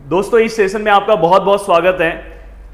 दोस्तों इस सेशन में आपका बहुत बहुत स्वागत है।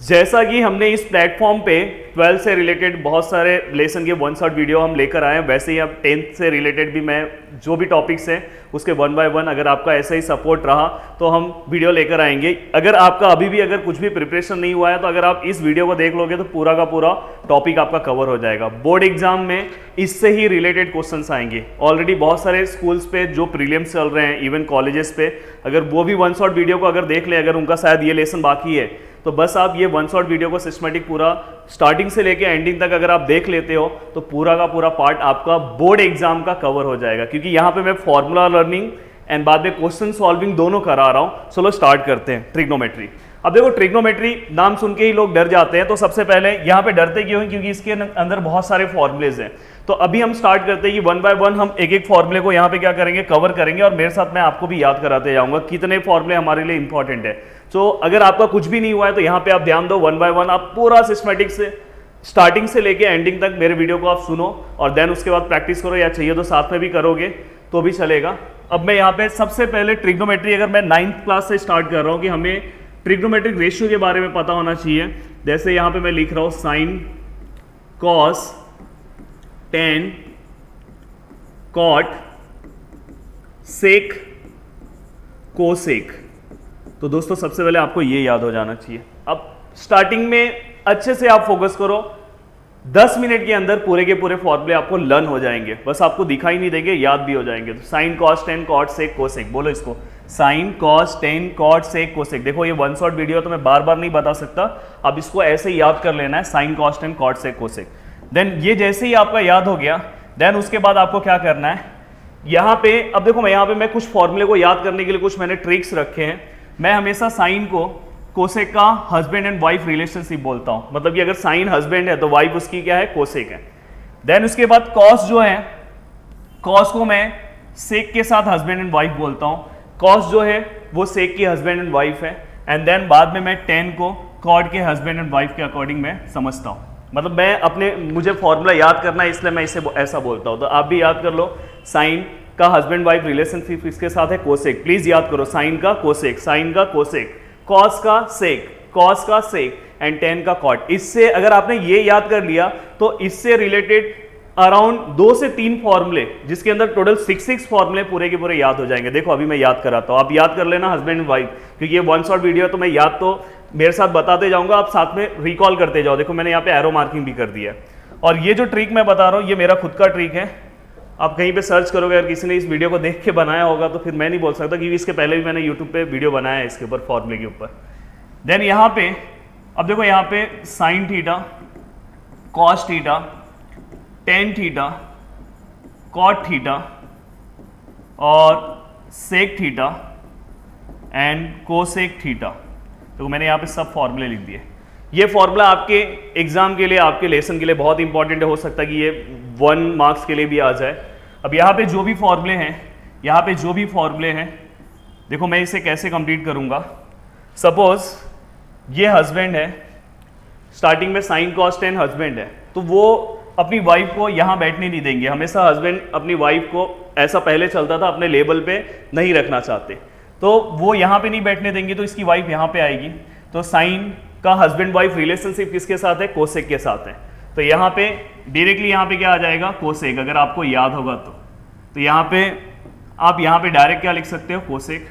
जैसा कि हमने इस प्लेटफॉर्म पे 12 से रिलेटेड बहुत सारे लेसन के वन शॉट वीडियो हम लेकर आए हैं, वैसे ही अब 10th से रिलेटेड भी मैं जो भी टॉपिक्स हैं उसके वन बाय वन अगर आपका ऐसा ही सपोर्ट रहा तो हम वीडियो लेकर आएंगे। अगर आपका अभी भी अगर कुछ भी प्रिपरेशन नहीं हुआ है तो अगर आप इस वीडियो को देख लोगे तो पूरा का पूरा टॉपिक आपका कवर हो जाएगा। बोर्ड एग्जाम में इससे ही रिलेटेड क्वेश्चंस आएंगे। ऑलरेडी बहुत सारे स्कूल्स पे जो प्रीलिम्स चल रहे हैं, इवन कॉलेजेस पे, अगर वो भी वन शॉट वीडियो को अगर देख ले, अगर उनका शायद ये लेसन बाकी है तो बस आप ये वन शॉट वीडियो को सिस्टमेटिक पूरा स्टार्टिंग से लेके एंडिंग तक अगर आप देख लेते हो तो पूरा का पूरा पार्ट आपका बोर्ड एग्जाम का कवर हो जाएगा। क्योंकि यहाँ पे मैं फॉर्मूला लर्निंग एंड बाद में क्वेश्चन सॉल्विंग दोनों करा रहा हूँ। चलो स्टार्ट करते हैं। ट्रिग्नोमेट्री। अब देखो, ट्रिग्नोमेट्री नाम सुन के ही लोग डर जाते हैं, तो सबसे पहले यहाँ पे डरते क्यों हैं? क्योंकि इसके अंदर बहुत सारे फॉर्मूलेज हैं। तो अभी हम स्टार्ट करते हैं कि वन बाय वन हम एक एक फॉर्मूले को यहाँ पे क्या करेंगे, कवर करेंगे, और मेरे साथ मैं आपको भी याद कराते जाऊंगा कितने फॉर्मूले हमारे लिए इंपॉर्टेंट है। तो अगर आपका कुछ भी नहीं हुआ है तो यहाँ पे आप ध्यान दो, वन बाय वन आप पूरा सिस्टमेटिक से स्टार्टिंग से लेके एंडिंग तक मेरे वीडियो को आप सुनो और देन उसके बाद प्रैक्टिस करो, या चाहिए तो साथ में भी करोगे तो भी चलेगा। अब मैं यहाँ पे सबसे पहले ट्रिग्नोमेट्री, अगर मैं 9th क्लास से स्टार्ट कर रहा हूँ कि हमें ट्रिग्नोमेट्रिक रेशियो के बारे में पता होना चाहिए। जैसे यहाँ पे मैं लिख रहा हूँ साइन, कॉस, टेन, कॉट, सेक, कोसेक। तो दोस्तों सबसे पहले आपको ये याद हो जाना चाहिए। अब स्टार्टिंग में अच्छे से आप फोकस करो, 10 मिनट के अंदर पूरे के पूरे फॉर्मूले आपको लर्न हो जाएंगे, बस आपको दिखाई नहीं देंगे, याद भी हो जाएंगे। तो साइन, कॉस, टेन, कॉट, सेक, कोसेक। बोलो इसको, साइन, कॉस, टेन, कॉट, सेक, कोसेक। देखो ये वन शॉट वीडियो तो मैं बार बार नहीं बता सकता, अब इसको ऐसे ही याद कर लेना है, साइन, कॉस, टेन, कॉट, सेक, कोसेक। देन ये जैसे ही आपका याद हो गया, देन उसके बाद आपको क्या करना है, यहाँ पे अब देखो, मैं यहाँ पे मैं कुछ फॉर्मूले को याद करने के लिए कुछ मैंने ट्रिक्स रखे हैं। मैं हमेशा साइन को कोसेक का हस्बैंड एंड वाइफ रिलेशनशिप बोलता हूँ, मतलब कि अगर साइन हस्बैंड है तो वाइफ उसकी क्या है, कोसेक है। देन उसके बाद कॉस जो है, कॉस को मैं सेक के साथ हस्बैंड एंड वाइफ बोलता हूँ, कॉस जो है वो सेक की हस्बैंड एंड वाइफ है। एंड देन बाद में मैं टेन को कॉट के हस्बैंड एंड वाइफ के अकॉर्डिंग मैं समझता हूँ। मतलब मैं अपने, मुझे फॉर्मूला याद करना है इसलिए मैं इसे ऐसा बोलता हूँ। तो आप भी याद कर लो, साइन का हस्बैंड वाइफ रिलेशनशिप इसके साथ है कोसेक। प्लीज याद करो, साइन का कोसेक, साइन का कोसेक, कॉस का सेक, कॉस का सेक, एंड टेन का कॉट। इससे अगर आपने ये याद कर लिया तो इससे रिलेटेड अराउंड 2 से 3 फॉर्मूले, जिसके अंदर टोटल 6 फॉर्मूले पूरे के पूरे याद हो जाएंगे। देखो अभी मैं याद कराता हूँ, आप याद कर लेना हस्बैंड एंड वाइफ, क्योंकि ये वन शॉट वीडियो है तो मैं याद तो मेरे साथ बताते जाऊंगा, आप साथ में रिकॉल करते जाओ। देखो मैंने यहाँ पे एरो मार्किंग भी कर दिया है। और ये जो ट्रिक मैं बता रहा हूँ ये मेरा खुद का ट्रिक है, आप कहीं पे सर्च करोगे, अगर किसी ने इस वीडियो को देख के बनाया होगा तो फिर मैं नहीं बोल सकता, क्योंकि इसके पहले भी मैंने यूट्यूब पे वीडियो बनाया है इसके ऊपर, फॉर्मूले के ऊपर। देन यहाँ पे अब देखो, यहाँ पे sine theta, cos theta, tan theta, cot theta और sec theta and cosec theta. तो मैंने यहाँ पे सब फॉर्मूले लिख दिए। ये फॉर्मूला आपके एग्जाम के लिए, आपके लेसन के लिए बहुत इंपॉर्टेंट है, हो सकता है कि ये 1 मार्क्स के लिए भी आ जाए। अब यहाँ पे जो भी फॉर्मूले हैं, यहाँ पे जो भी फॉर्मूले हैं, देखो मैं इसे कैसे कंप्लीट करूँगा। सपोज ये हस्बैंड है, स्टार्टिंग में साइन कॉस टेन हस्बैंड है, तो वो अपनी वाइफ को यहाँ बैठने नहीं देंगे। हमेशा हस्बैंड अपनी वाइफ को, ऐसा पहले चलता था, अपने लेवल पे नहीं रखना चाहते, तो वो यहाँ पे नहीं बैठने देंगे, तो इसकी वाइफ यहाँ पे आएगी। तो साइन का हस्बैंड वाइफ रिलेशनशिप किसके साथ है, कोसेक के साथ है। तो यहाँ पे डायरेक्टली यहाँ पे क्या आ जाएगा, कोसेक, अगर आपको याद होगा तो यहाँ पे आप यहाँ पे डायरेक्ट क्या लिख सकते हो, कोसेक।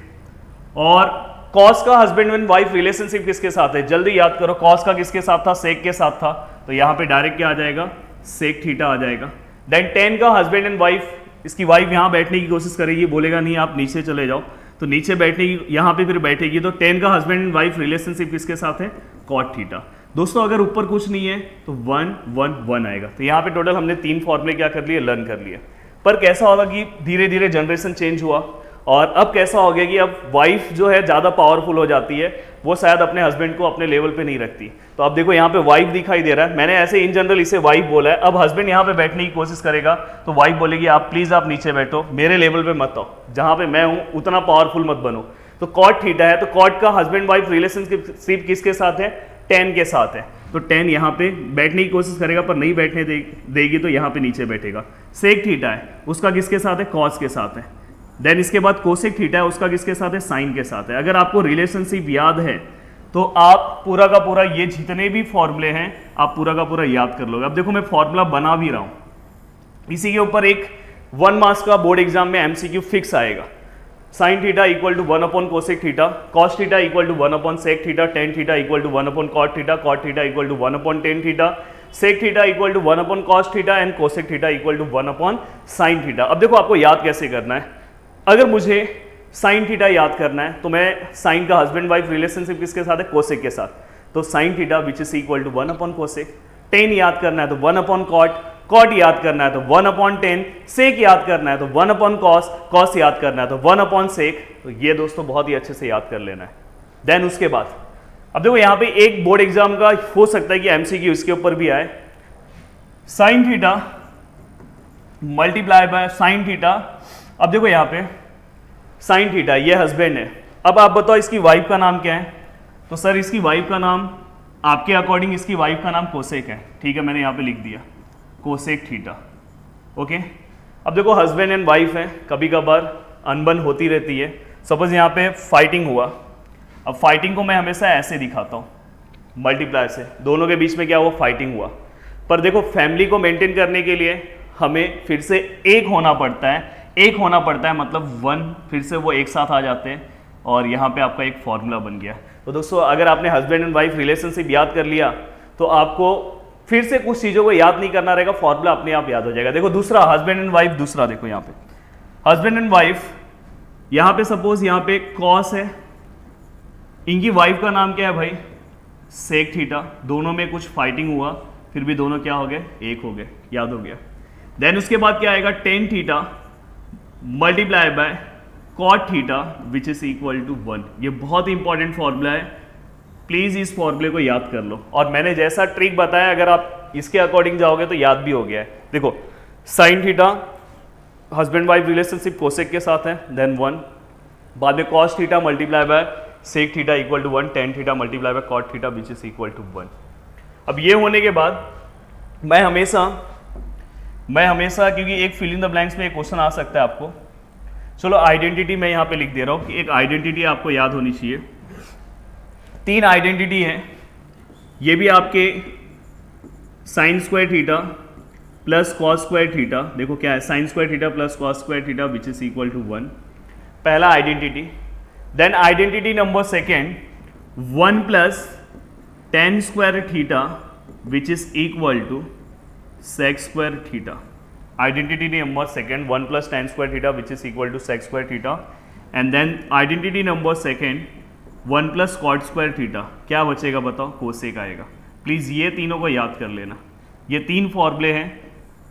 और कॉस का हस्बैंड एंड वाइफ रिलेशनशिप किसके साथ है, जल्दी याद करो, कॉस का किसके साथ था, सेक के साथ था, तो यहाँ पे डायरेक्ट क्या आ जाएगा, सेक थीटा आ जाएगा। देन टेन का हस्बैंड एंड वाइफ, इसकी वाइफ यहाँ बैठने की कोशिश करेगी, बोलेगा नहीं आप नीचे चले जाओ, तो नीचे बैठने की, यहाँ पे फिर बैठेगी, तो टेन का हस्बैंड एंड वाइफ रिलेशनशिप किसके साथ है, कॉट थीटा। दोस्तों अगर ऊपर कुछ नहीं है तो 1 1 1 आएगा। तो यहाँ पे टोटल हमने 3 फॉर्मूले क्या कर लिए, लर्न कर लिए। पर कैसा होगा कि धीरे धीरे जनरेशन चेंज हुआ, और अब कैसा हो गया कि अब वाइफ जो है ज़्यादा पावरफुल हो जाती है, वो शायद अपने हस्बैंड को अपने लेवल पे नहीं रखती। तो अब देखो यहाँ पे वाइफ दिखाई दे रहा है, मैंने ऐसे इन जनरल इसे वाइफ बोला है। अब हस्बैंड यहाँ पे बैठने की कोशिश करेगा तो वाइफ बोलेगी आप प्लीज़ आप नीचे बैठो, मेरे लेवल पे मत आओ, जहाँ पे मैं हूँ उतना पावरफुल मत बनो। तो कॉट थीटा है, तो कॉट का हस्बैंड वाइफ रिलेशनशिप किसके साथ है, टेन के साथ है। तो टेन यहाँ पे बैठने की कोशिश करेगा पर नहीं बैठने देगी, तो यहाँ पे नीचे बैठेगा। सेक थीटा है, उसका किसके साथ है, कॉस के साथ है। देन इसके बाद कोसेक थीटा है, उसका किसके साथ है, साइन के साथ है। अगर आपको रिलेशनशिप याद है तो आप पूरा का पूरा ये जितने भी फॉर्मूले हैं आप पूरा का पूरा याद कर लोगे। अब देखो मैं फॉर्मूला बना भी रहा हूं, इसी के ऊपर एक 1 मार्क्स का बोर्ड एग्जाम में एमसीक्यू फिक्स आएगा। Sine theta equal to 1 upon cosec theta, cos theta equal to 1 upon sec theta, tan theta equal to 1 upon cot theta, cot theta equal to 1 upon tan theta, sec theta equal to 1 upon cos theta and cosec theta equal to 1 upon sine theta. अब देखो आपको याद कैसे करना है। अगर मुझे sine theta याद करना है तो मैं साइन का हस्बैंड वाइफ रिलेशनशिप किसके साथ है, कोसेक के साथ, तो sine theta which is equal to 1 upon cosec. Tan याद करना है तो 1 अपॉन कॉट, कॉट याद करना है तो 1 अपॉन टेन, सेक याद करना है तो 1 अपॉन कॉस, कॉस याद करना है तो 1 अपॉन सेक। तो ये दोस्तों बहुत ही अच्छे से याद कर लेना है। देन उसके बाद अब देखो यहाँ पे एक बोर्ड एग्जाम का हो सकता है कि एमसीक्यू इसके ऊपर भी आए, sine theta multiply by sine theta. अब देखो यहाँ पे साइन थीटा ये हस्बैंड है, अब आप बताओ इसकी वाइफ का नाम क्या है, तो सर इसकी वाइफ का नाम आपके अकॉर्डिंग इसकी वाइफ का नाम कोसेक है, ठीक है मैंने यहाँ पे लिख दिया कोसेक थीटा। ओके, अब देखो हस्बैंड एंड वाइफ है, कभी कभार अनबन होती रहती है। सपोज यहाँ पे फाइटिंग हुआ, अब फाइटिंग को मैं हमेशा ऐसे दिखाता हूँ मल्टीप्लाई से, दोनों के बीच में क्या हुआ, फाइटिंग हुआ। पर देखो फैमिली को मेंटेन करने के लिए हमें फिर से एक होना पड़ता है, एक होना पड़ता है मतलब 1, फिर से वो एक साथ आ जाते हैं और यहाँ पे आपका एक फॉर्मूला बन गया। तो दोस्तों अगर आपने हस्बैंड एंड वाइफ रिलेशनशिप याद कर लिया तो आपको फिर से कुछ चीज़ों को याद नहीं करना रहेगा, फॉर्मूला अपने आप याद हो जाएगा। देखो दूसरा हस्बैंड एंड वाइफ, दूसरा देखो यहाँ पे हस्बैंड एंड वाइफ, यहाँ पे सपोज यहाँ पे कॉस है, इनकी वाइफ का नाम क्या है भाई, सेक थीटा। दोनों में कुछ फाइटिंग हुआ फिर भी दोनों क्या हो गए, एक हो गए, याद हो गया। देन उसके बाद क्या आएगा, tan theta multiply by cot theta which is equal to 1। ये बहुत ही इंपॉर्टेंट फॉर्मूला है, प्लीज इस फॉर्मूले को याद कर लो। और मैंने जैसा ट्रिक बताया अगर आप इसके अकॉर्डिंग जाओगे तो याद भी हो गया है। देखो sine theta husband wife relationship cosec के साथ है, देन 1, बाद में cos theta multiply by sec theta equal to 1, tan theta multiply by cot theta which is equal to 1। अब ये होने के बाद मैं हमेशा क्योंकि एक फिल इन द ब्लैंक्स में एक क्वेश्चन आ सकता है आपको, चलो आइडेंटिटी मैं यहाँ पे लिख दे रहा हूँ कि एक आइडेंटिटी आपको याद होनी चाहिए। 3 आइडेंटिटी है, ये भी आपके sine square theta plus cos square theta, देखो क्या है sine square theta plus cos square theta which is equal to 1, पहला identity. Then identity number second 1 plus tan square theta which is equal to sec square theta. Identity number second 1 plus tan square theta which is equal to sec square theta. And then identity number second 1 plus cot square theta, क्या बचेगा बताओ, cosec आएगा। Please ये तीनों को याद कर लेना, ये 3 फॉर्मूले हैं,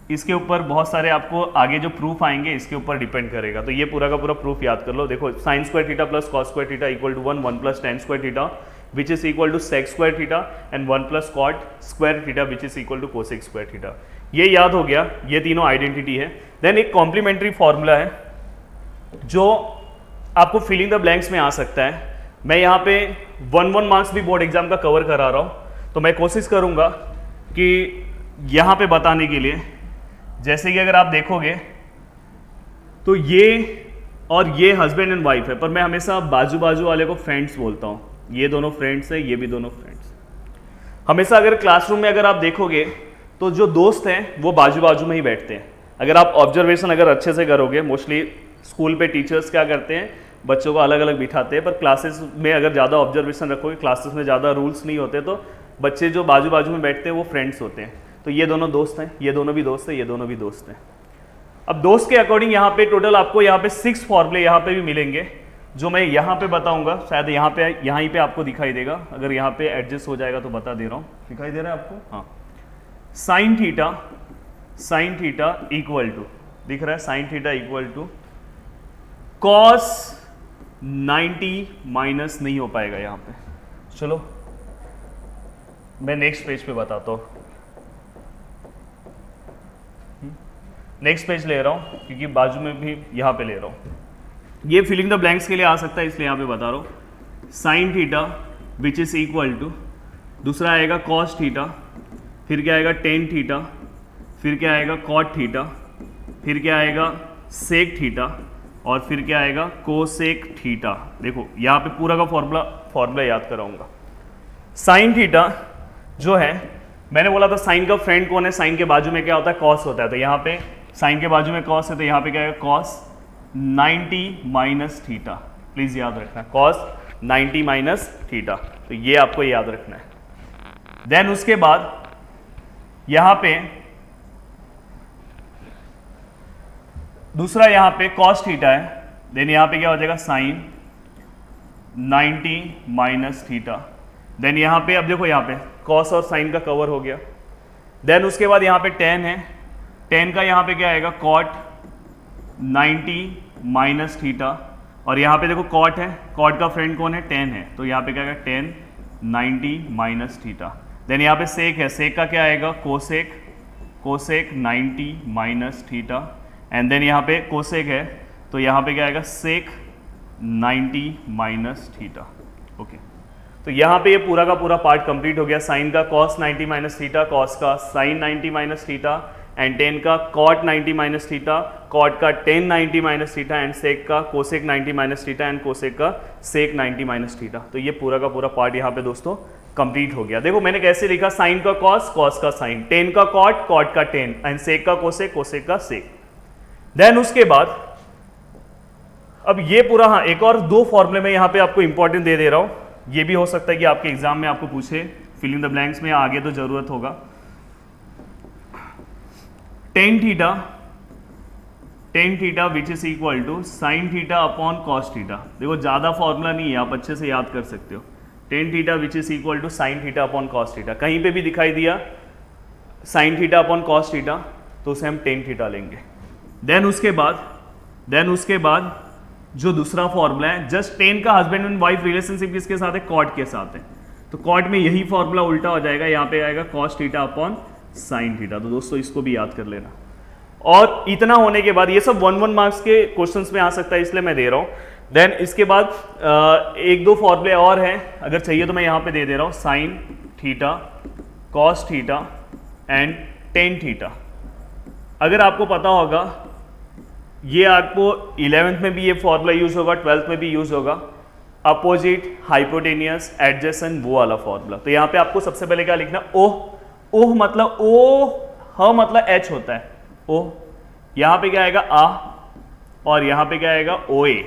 इसके ऊपर बहुत सारे आपको आगे जो प्रूफ आएंगे इसके ऊपर डिपेंड करेगा। तो ये पूरा का पूरा प्रूफ याद कर लो। देखो sine square theta plus cos square theta equal to 1 plus tan square theta which is equal to sec square theta and 1 plus cot square theta which is equal to cosec square theta. ये याद हो गया, ये तीनों identity है। Then एक complementary formula है जो आपको फिलिंग द ब्लैंक्स में आ सकता है। मैं यहाँ पे 1 मार्क्स भी बोर्ड एग्जाम का कवर करा रहा हूँ, तो मैं कोशिश करूँगा कि यहाँ पे बताने के लिए, जैसे कि अगर आप देखोगे तो ये और ये हस्बैंड एंड वाइफ है, पर मैं हमेशा बाजू बाजू वाले को फ्रेंड्स बोलता हूँ। ये दोनों फ्रेंड्स हैं, ये भी दोनों फ्रेंड्स। हमेशा अगर क्लासरूम में अगर आप देखोगे तो जो दोस्त हैं वो बाजू बाजू में ही बैठते हैं। अगर आप ऑब्जर्वेशन अगर अच्छे से करोगे, मोस्टली स्कूल पे टीचर्स क्या करते हैं, बच्चों को अलग अलग बिठाते हैं, पर क्लासेस में अगर ज़्यादा ऑब्जर्वेशन रखोगे, क्लासेस में ज़्यादा रूल्स नहीं होते, तो बच्चे जो बाजू बाजू में बैठते हैं वो फ्रेंड्स होते हैं। तो ये दोनों दोस्त हैं, ये दोनों भी दोस्त हैं, ये दोनों भी दोस्त हैं। अब दोस्त के अकॉर्डिंग यहाँ पे टोटल आपको यहाँ पे 6 फॉर्मूले यहाँ पे भी मिलेंगे, जो मैं यहाँ पे बताऊंगा। शायद यहाँ पे आपको दिखाई देगा, अगर यहाँ पे एडजस्ट हो जाएगा तो बता दे रहा हूँ। दिखाई दे रहा है आपको? हाँ, साइन थीटा इक्वल टू, दिख रहा है, sine theta equal to cos 90 minus नहीं हो पाएगा यहाँ पे। चलो मैं नेक्स्ट पेज पे बताता हूँ, नेक्स्ट पेज ले रहा हूँ क्योंकि बाजू में भी यहाँ पे ले रहा हूँ। ये फिलिंग द ब्लैंक्स के लिए आ सकता है, इसलिए यहाँ पे बता रहा हूँ। Sine theta which is equal to, दूसरा आएगा कॉस थीटा, फिर क्या आएगा टेन थीटा, फिर क्या आएगा कॉट थीटा, फिर क्या आएगा सेक थीटा, और फिर क्या आएगा कोसेक थीटा। देखो यहाँ पे पूरा का फॉर्मूला याद कराऊंगा। साइन थीटा जो है, मैंने बोला था साइन का फ्रेंड कौन है, साइन के बाजू में क्या होता है कॉस होता है, तो यहाँ पे साइन के बाजू में कॉस है, तो यहाँ पे क्या है कॉस 90 माइनस थीटा। प्लीज याद रखना कॉस 90 माइनस थीटा, तो ये आपको याद रखना है। देन उसके बाद यहां पे दूसरा यहां पे कॉस थीटा है, देन यहां पे क्या हो जाएगा साइन 90 माइनस थीटा। देन यहां पे अब देखो यहां पे कॉस और साइन का कवर हो गया। देन उसके बाद यहां पे टेन है, टेन का यहां पे क्या आएगा कॉट 90 माइनस थीटा। और यहाँ पे देखो कॉट है, कॉट का फ्रेंड कौन है टेन है, तो यहाँ पे क्या आएगा टेन 90 माइनस थीटा। देन यहाँ पे सेक है, सेक का क्या आएगा cosec, cosec 90 minus theta. And then यहाँ पे कोसेक है, तो यहाँ पे क्या आएगा सेक 90 माइनस थीटा। ओके, तो यहाँ पे ये पूरा का पूरा पार्ट कंप्लीट हो गया। साइन का कॉस 90 माइनस थीटा, कॉस का sine 90 minus theta, and tan का कॉट 90 माइनस थीटा, कॉट का tan 90 minus theta, and sec का cosec 90 minus theta, and cosec का सेक 90 माइनस थीटा। तो ये पूरा का पूरा पार्ट यहाँ पे दोस्तों कंप्लीट हो गया। देखो मैंने कैसे लिखा, साइन का कॉस, कॉस का साइन, टेन का कॉट, कॉट का टेन, एंड सेक का कोसेक, कोसेक का सेक। देन उसके बाद अब ये पूरा, हाँ एक और दो फॉर्मूले में यहाँ पे आपको इंपॉर्टेंट दे रहा हूं। ये भी हो सकता है कि आपके एग्जाम में आपको पूछे, फिलिंग द ब्लैंक्स में आगे तो जरूरत होगा। Tan theta which is equal to sine theta upon cos theta. देखो ज्यादा फॉर्मूला नहीं है, आप अच्छे से याद कर सकते हो। Tan theta which is equal to sine theta upon cos theta. कहीं पे भी दिखाई दिया sine theta upon cos theta, तो उसे हम टेन थीटा लेंगे। देन उसके बाद जो दूसरा फॉर्मूला है, जस्ट टेन का हस्बैंड एंड वाइफ रिलेशनशिप किसके साथ है, कॉट के साथ है, तो कॉट में यही फॉर्मूला उल्टा हो जाएगा, यहाँ पे आएगा cos theta upon sine theta. तो दोस्तों इसको भी याद कर लेना। और इतना होने के बाद ये सब 1-1 मार्क्स के क्वेश्चंस में आ सकता है, इसलिए मैं दे रहा हूँ। देन इसके बाद एक दो फॉर्मूले और हैं, अगर चाहिए तो मैं यहाँ पे दे रहा हूँ, sine theta, cos theta and tan theta. अगर आपको पता होगा, ये आपको 11th में भी ये फॉर्मूला यूज होगा, 12th में भी यूज होगा, अपोजिट, हाइपोटेनियस, एडजेसेंट, वो वाला फॉर्मूला। तो यहाँ पे आपको सबसे पहले क्या लिखना, ओह मतलब ओ, ह मतलब एच होता है, ओ, यहाँ पे क्या आएगा आ, और यहाँ पे क्या आएगा ओ ए।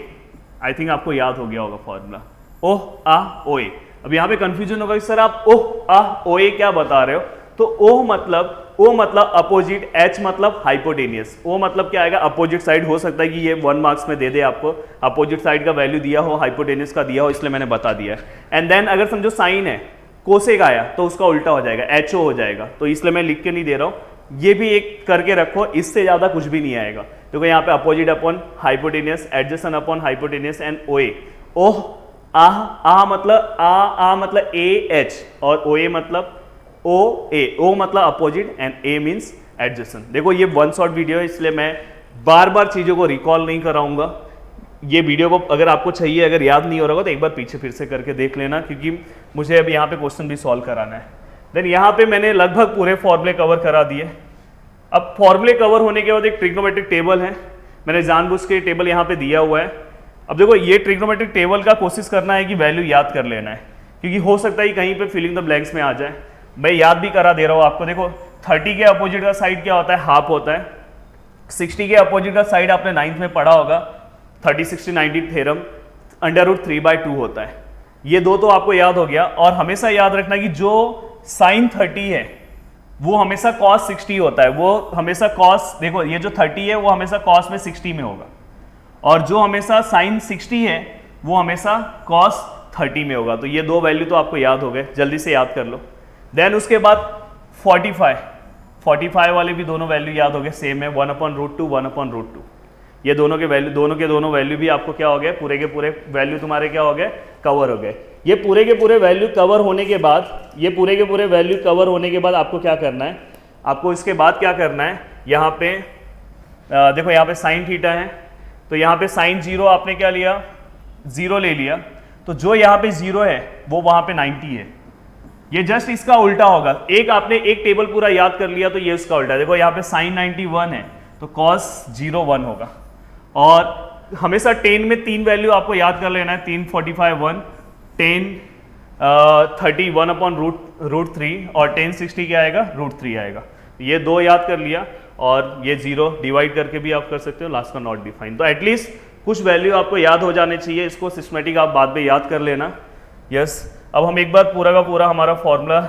आई थिंक आपको याद हो गया होगा फॉर्मूला, ओह आ ओ ए। अब यहाँ पे कंफ्यूजन होगा कि सर आप ओह आ ओ ए क्या बता रहे हो, तो ओ मतलब अपोजिट, एच मतलब हाइपोटेनियस। ओ मतलब क्या आएगा अपोजिट साइड। हो सकता है कि ये 1 मार्क्स में दे दे आपको, अपोजिट साइड का वैल्यू दिया हो, हाइपोटेनियस का दिया हो, इसलिए मैंने बता दिया है। एंड देन अगर समझो साइन है, कोसेक आया तो उसका उल्टा हो जाएगा, एच ओ हो जाएगा, तो इसलिए मैं लिख के नहीं दे रहा हूं, ये भी एक करके रखो, इससे ज्यादा कुछ भी नहीं आएगा। देखो यहाँ पे opposite upon hypotenuse, adjacent upon hypotenuse and O A. ओह आ मतलब ए एच, और ओ ए मतलब ओ ए, ओ मतलब opposite and A means adjacent. देखो ये 1 शॉट वीडियो है, इसलिए मैं बार बार चीजों को रिकॉल नहीं कराऊंगा। ये वीडियो को अगर आपको चाहिए, अगर याद नहीं हो रहा होगा तो एक बार पीछे फिर से करके देख लेना, क्योंकि मुझे अब यहाँ पे क्वेश्चन भी सॉल्व कराना है। देन यहाँ पे मैंने लगभग पूरे फॉर्मूले कवर करा दिए। अब फॉर्मूले कवर होने के बाद एक ट्रिग्नोमेट्रिक टेबल है, मैंने जानबूझ के टेबल यहाँ पे दिया हुआ है। अब देखो ये ट्रिग्नोमेट्रिक टेबल का कोशिश करना है कि वैल्यू याद कर लेना है, क्योंकि हो सकता है कहीं पे फिलिंग द ब्लैंक्स में आ जाए। मैं याद भी करा दे रहा हूँ आपको। देखो 30 के अपोजिट का साइड क्या होता है, हाफ होता है। 60 के अपोजिट का साइड आपने 9th में पढ़ा होगा, 30 60 90 थ्योरम, √3/2 होता है। ये दो तो आपको याद हो गया। और हमेशा याद रखना कि जो साइन 30 है वो हमेशा कॉस 60 होता है, वो हमेशा कॉस, देखो ये जो 30 है वो हमेशा कॉस में 60 में होगा, और जो हमेशा साइन 60 है वो हमेशा कॉस 30 में होगा। तो ये दो वैल्यू तो आपको याद हो गए, जल्दी से याद कर लो। देन उसके बाद 45 वाले भी दोनों वैल्यू याद हो गए, सेम है, 1/√2 1/√2। ये दोनों के दोनों वैल्यू भी आपको क्या हो गए, पूरे के पूरे वैल्यू तुम्हारे क्या हो गए, कवर हो गए। ये पूरे के पूरे वैल्यू कवर होने के बाद आपको क्या करना है, आपको इसके बाद क्या करना है, यहाँ पे देखो यहाँ पे साइन थीटा है, तो यहाँ पे साइन 0 आपने क्या लिया, 0 ले लिया, तो जो यहाँ पे 0 है वो वहाँ पे 90 है। ये जस्ट इसका उल्टा होगा। एक आपने एक टेबल पूरा याद कर लिया तो ये उसका उल्टा। देखो यहाँ पे साइन 91 है तो कॉस 0 1 होगा, और हमेशा टेन में तीन वैल्यू आपको याद कर लेना है, 345 1, 10 30 1 अपॉन रूट 3 और 1060 क्या आएगा, √3 आएगा। ये दो याद कर लिया और ये 0 डिवाइड करके भी आप कर सकते हो, लास्ट का नॉट डिफाइन। तो एटलीस्ट कुछ वैल्यू आपको याद हो जाने चाहिए, इसको सिस्टमेटिक आप बाद में याद कर लेना। यस, अब हम एक बार पूरा का पूरा हमारा फॉर्मूला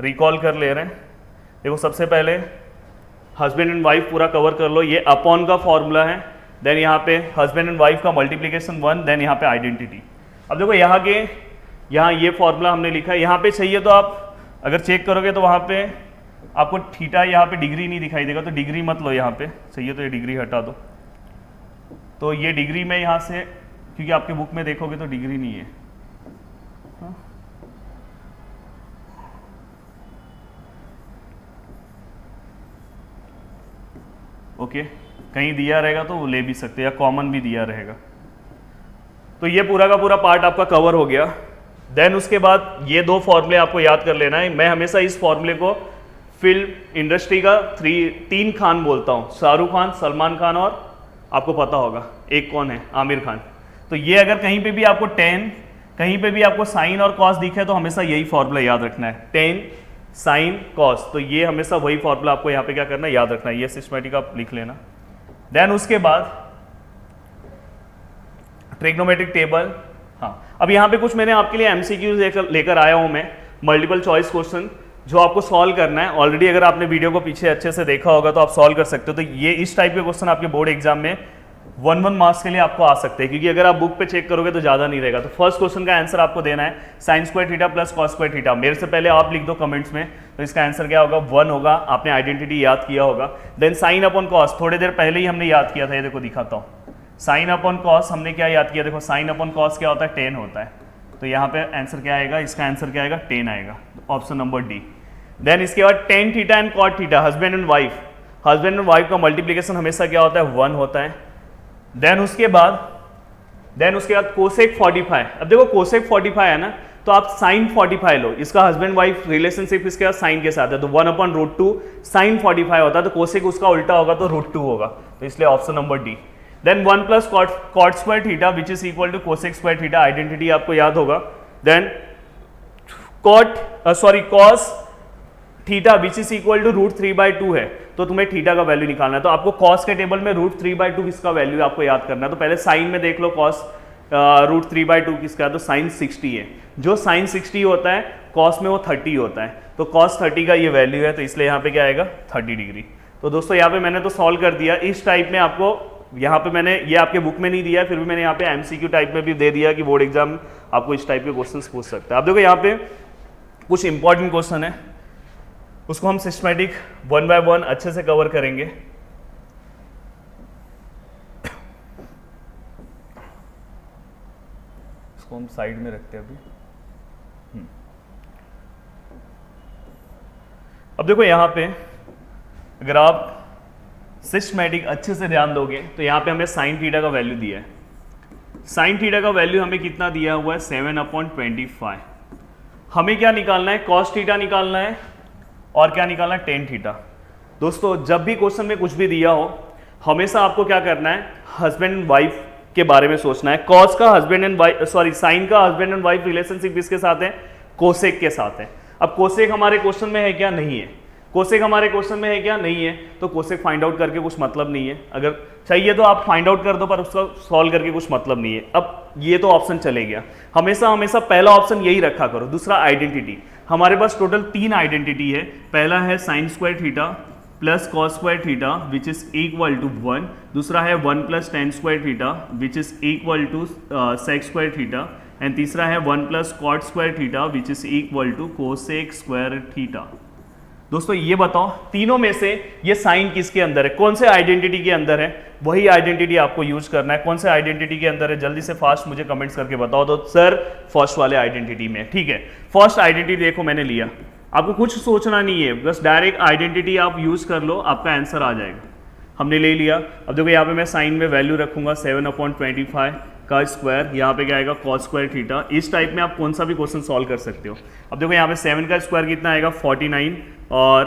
रिकॉल कर ले रहे हैं। देखो सबसे पहले हस्बैंड एंड वाइफ पूरा कवर कर लो, ये अपॉन का फॉर्मूला है, देन यहाँ पे हस्बैंड एंड वाइफ का मल्टीप्लीकेशन 1, देन यहाँ पे आइडेंटिटी। अब देखो यहाँ ये फॉर्मूला हमने लिखा है, यहाँ पे चाहिए तो आप अगर चेक करोगे तो वहाँ पे आपको थीटा यहाँ पे डिग्री नहीं दिखाई देगा, तो डिग्री मत लो, यहाँ पे चाहिए तो ये डिग्री हटा दो। तो ये डिग्री में यहाँ से, क्योंकि आपके बुक में देखोगे तो डिग्री नहीं है, ओके कहीं दिया रहेगा तो वो ले भी सकते हैं, या कॉमन भी दिया रहेगा। तो ये पूरा का पूरा पार्ट आपका कवर हो गया। देन उसके बाद ये दो फॉर्मूले आपको याद कर लेना है। मैं हमेशा इस फॉर्मूले को फिल्म इंडस्ट्री का 3 खान बोलता हूँ, शाहरुख खान, सलमान खान और आपको पता होगा एक कौन है, आमिर खान। तो ये अगर कहीं पे भी आपको 10, कहीं पे भी आपको साइन और कॉस दिखे तो हमेशा यही फॉर्मूला याद रखना है, 10 साइन कॉस। तो ये हमेशा वही फॉर्मूला आपको यहाँ पे क्या करना है, याद रखना है। ये सिस्टमेटिक आप लिख लेना। देन उसके बाद ट्रिग्नोमेट्रिक टेबल। हाँ, अब यहाँ पे कुछ मैंने आपके लिए एमसीक्यूज लेकर आया हूँ मैं, मल्टीपल चॉइस क्वेश्चन जो आपको सॉल्व करना है। ऑलरेडी अगर आपने वीडियो को पीछे अच्छे से देखा होगा तो आप सॉल्व कर सकते हो। तो ये इस टाइप के क्वेश्चन आपके बोर्ड एग्जाम में 1 मार्क्स के लिए आपको आ सकते हैं, क्योंकि अगर आप बुक पे चेक करोगे तो ज़्यादा नहीं रहेगा। तो फर्स्ट क्वेश्चन का आंसर आपको देना है sine square theta plus cos square theta. मेरे से पहले आप लिख दो कमेंट्स में, तो इसका आंसर क्या होगा, 1 होगा। आपने आइडेंटिटी याद किया होगा। देन साइन अपॉन कॉस, थोड़ी देर पहले ही हमने याद किया था, ये देखो दिखाता हूँ। साइन अपॉन कॉस हमने क्या याद किया, देखो साइन अपॉन कॉस क्या होता है, 10 होता है। तो यहाँ पे आंसर क्या आएगा, इसका आंसर क्या आएगा, 10 आएगा, ऑप्शन नंबर डी। देन इसके बाद tan theta and cot theta, husband and wife. Husband and wife का मल्टीप्लीकेशन हमेशा क्या होता है, 1 होता है। देन उसके बाद कोसेक 45। अब देखो कोसेक 45 है ना, तो आप साइन 45 लो, इसका हस्बैंड वाइफ रिलेशनशिप इसके बाद साइन के साथ है, तो 1 अपॉन √2 साइन 45 होता है, तो कोसेक उसका उल्टा होगा तो √2 होगा, तो इसलिए option number D. Then 1 plus cot square theta which is equal to cosec square theta, identity आपको याद होगा। Then cos theta which is equal to √3/2 है, तो तुम्हें थीटा का वैल्यू निकालना है। तो आपको कॉस के टेबल में √3/2 किसका वैल्यू आपको याद करना है। तो पहले साइन में देख लो कॉस √3/2 किसका है, तो साइन 60 है। जो साइन 60 होता है कॉस में वो 30 होता है, तो कॉस 30 का ये वैल्यू है, तो इसलिए यहाँ पे क्या आएगा, 30 डिग्री। तो दोस्तों यहाँ पे मैंने तो सॉल्व कर दिया। इस टाइप में आपको यहाँ पे मैंने ये आपके बुक में नहीं दिया, फिर भी मैंने यहाँ पे एमसीक्यू टाइप में भी दे दिया कि बोर्ड एग्जाम आपको इस टाइप के क्वेश्चंस पूछ सकता है। आप देखो यहाँ पे कुछ इंपॉर्टेंट क्वेश्चन है, उसको हम सिस्टमेटिक 1 बाय 1 अच्छे से कवर करेंगे। इसको हम साइड में रखते हैं अभी। अब देखो यहाँ पे अगर आप सिस्टमेटिक अच्छे से ध्यान दोगे तो यहाँ पे हमें साइन थीटा का वैल्यू दिया है। साइन थीटा का वैल्यू हमें कितना दिया हुआ है, 7/25। हमें क्या निकालना है, कॉस थीटा निकालना है और क्या निकालना है, टेन थीटा। दोस्तों जब भी क्वेश्चन में कुछ भी दिया हो हमेशा आपको क्या करना है, हस्बैंड एंड वाइफ के बारे में सोचना है। कॉस का हस्बैंड एंड वाइफ, साइन का हस्बैंड एंड वाइफ रिलेशनशिप किसके साथ है, कोसेक के साथ है। अब कोसेक हमारे क्वेश्चन में है क्या, नहीं है। कोसेक हमारे क्वेश्चन में है क्या, नहीं है, तो कोसेक फाइंड आउट करके कुछ मतलब नहीं है। अगर चाहिए तो आप फाइंड आउट कर दो, पर उसका सॉल्व करके कुछ मतलब नहीं है। अब ये तो ऑप्शन चले गया, हमेशा पहला ऑप्शन यही रखा करो। दूसरा आइडेंटिटी, हमारे पास टोटल 3 आइडेंटिटी है। पहला है sine square theta plus cos square theta which is equal to 1। दूसरा है 1 plus tan square theta which is equal to sec square theta. And तीसरा है 1 plus cot square theta which is equal to cosec square theta. दोस्तों ये बताओ तीनों में से ये साइन किसके अंदर है, कौन से आइडेंटिटी के अंदर है, वही आइडेंटिटी आपको यूज करना है। कौन से आइडेंटिटी के अंदर है, जल्दी से फास्ट मुझे कमेंट्स करके बताओ। तो सर फर्स्ट वाले आइडेंटिटी में, ठीक है। फर्स्ट आइडेंटिटी देखो मैंने लिया, आपको कुछ सोचना नहीं है, बस डायरेक्ट आइडेंटिटी आप यूज कर लो, आपका आंसर आ जाएगा। हमने ले लिया। अब देखो यहाँ पे मैं साइन में वैल्यू रखूंगा 7/25 का स्क्वायर, यहाँ पे क्या आएगा कॉस स्क्वायर थीटा। इस टाइप में आप कौन सा भी क्वेश्चन सॉल्व कर सकते हो। अब देखो यहाँ पे 7 का स्क्वायर कितना आएगा 49 और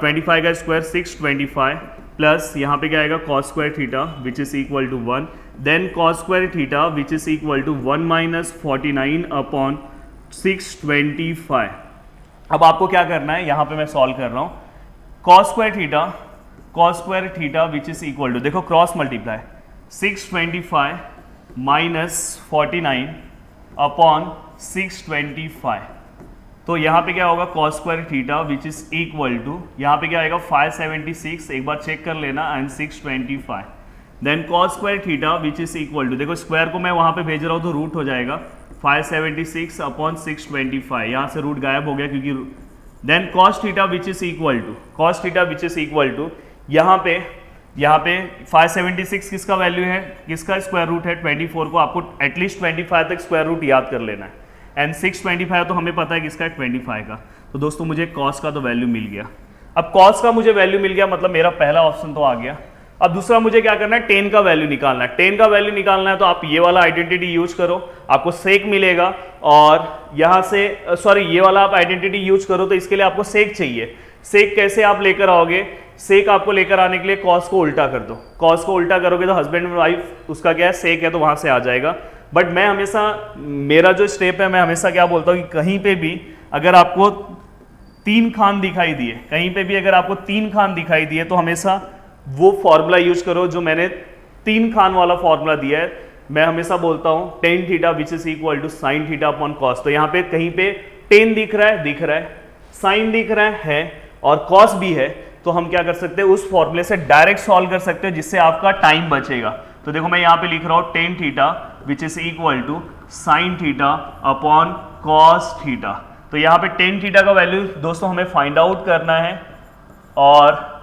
25 का स्क्वायर 625 प्लस यहाँ पे क्या आएगा cos square theta which is equal to 1। Then cos square theta which is equal to 1 minus 49/625। अब आपको क्या करना है, यहां पे मैं सॉल्व कर रहा हूं। Cos square theta which is equal to, देखो क्रॉस मल्टीप्लाई, 625 माइनस 49/625। तो यहाँ पे क्या होगा, cos square theta which is equal to, यहाँ पे क्या आएगा 576, एक बार चेक कर लेना, and 625। Then cos square theta which is equal to, देखो स्क्वायर को मैं वहाँ पे भेज रहा हूँ तो रूट हो जाएगा 576/625, यहाँ से रूट गायब हो गया क्योंकि, then cos theta which is equal to, यहाँ पे 576 किसका वैल्यू है, किसका स्क्वायर रूट है, 24 को आपको एटलीस्ट 25 तक स्क्वायर रूट याद कर लेना है, एंड 625 तो हमें पता है किसका है, 25 का। तो दोस्तों मुझे कॉस का तो वैल्यू मिल गया। अब कॉस का मुझे वैल्यू मिल गया, मतलब मेरा पहला ऑप्शन तो आ गया। अब दूसरा मुझे क्या करना है, टेन का वैल्यू निकालना है। टेन का वैल्यू निकालना है तो आप ये वाला आइडेंटिटी यूज करो, आपको सेक मिलेगा, और यहाँ से ये वाला आप आइडेंटिटी यूज करो तो इसके लिए आपको सेक चाहिए। सेक कैसे आप लेकर आओगे, सेक आपको लेकर आने के लिए कॉस को उल्टा कर दो। कॉस को उल्टा करोगे तो हस्बैंड एंड वाइफ उसका क्या है, सेक है, तो वहां से आ जाएगा। बट मैं हमेशा, मेरा जो स्टेप है, मैं हमेशा क्या बोलता हूँ कि कहीं पे भी अगर आपको 3 खान दिखाई दिए, कहीं पे भी अगर आपको 3 खान दिखाई दिए तो हमेशा वो फॉर्मूला यूज करो जो मैंने 3 खान वाला फॉर्मूला दिया है। मैं हमेशा बोलता हूँ tan theta which is equal to sine theta upon cos. तो यहाँ पे कहीं पे टेन दिख रहा है, साइन दिख रहा है और कॉस भी है, तो हम क्या कर सकते हैं, उस फॉर्मूले से डायरेक्ट सॉल्व कर सकते हैं जिससे आपका टाइम बचेगा। तो देखो मैं यहाँ पे लिख रहा हूँ tan theta which is equal to sine theta upon cos theta. तो यहाँ पे टेन थीटा का वैल्यू दोस्तों हमें फाइंड आउट करना है, और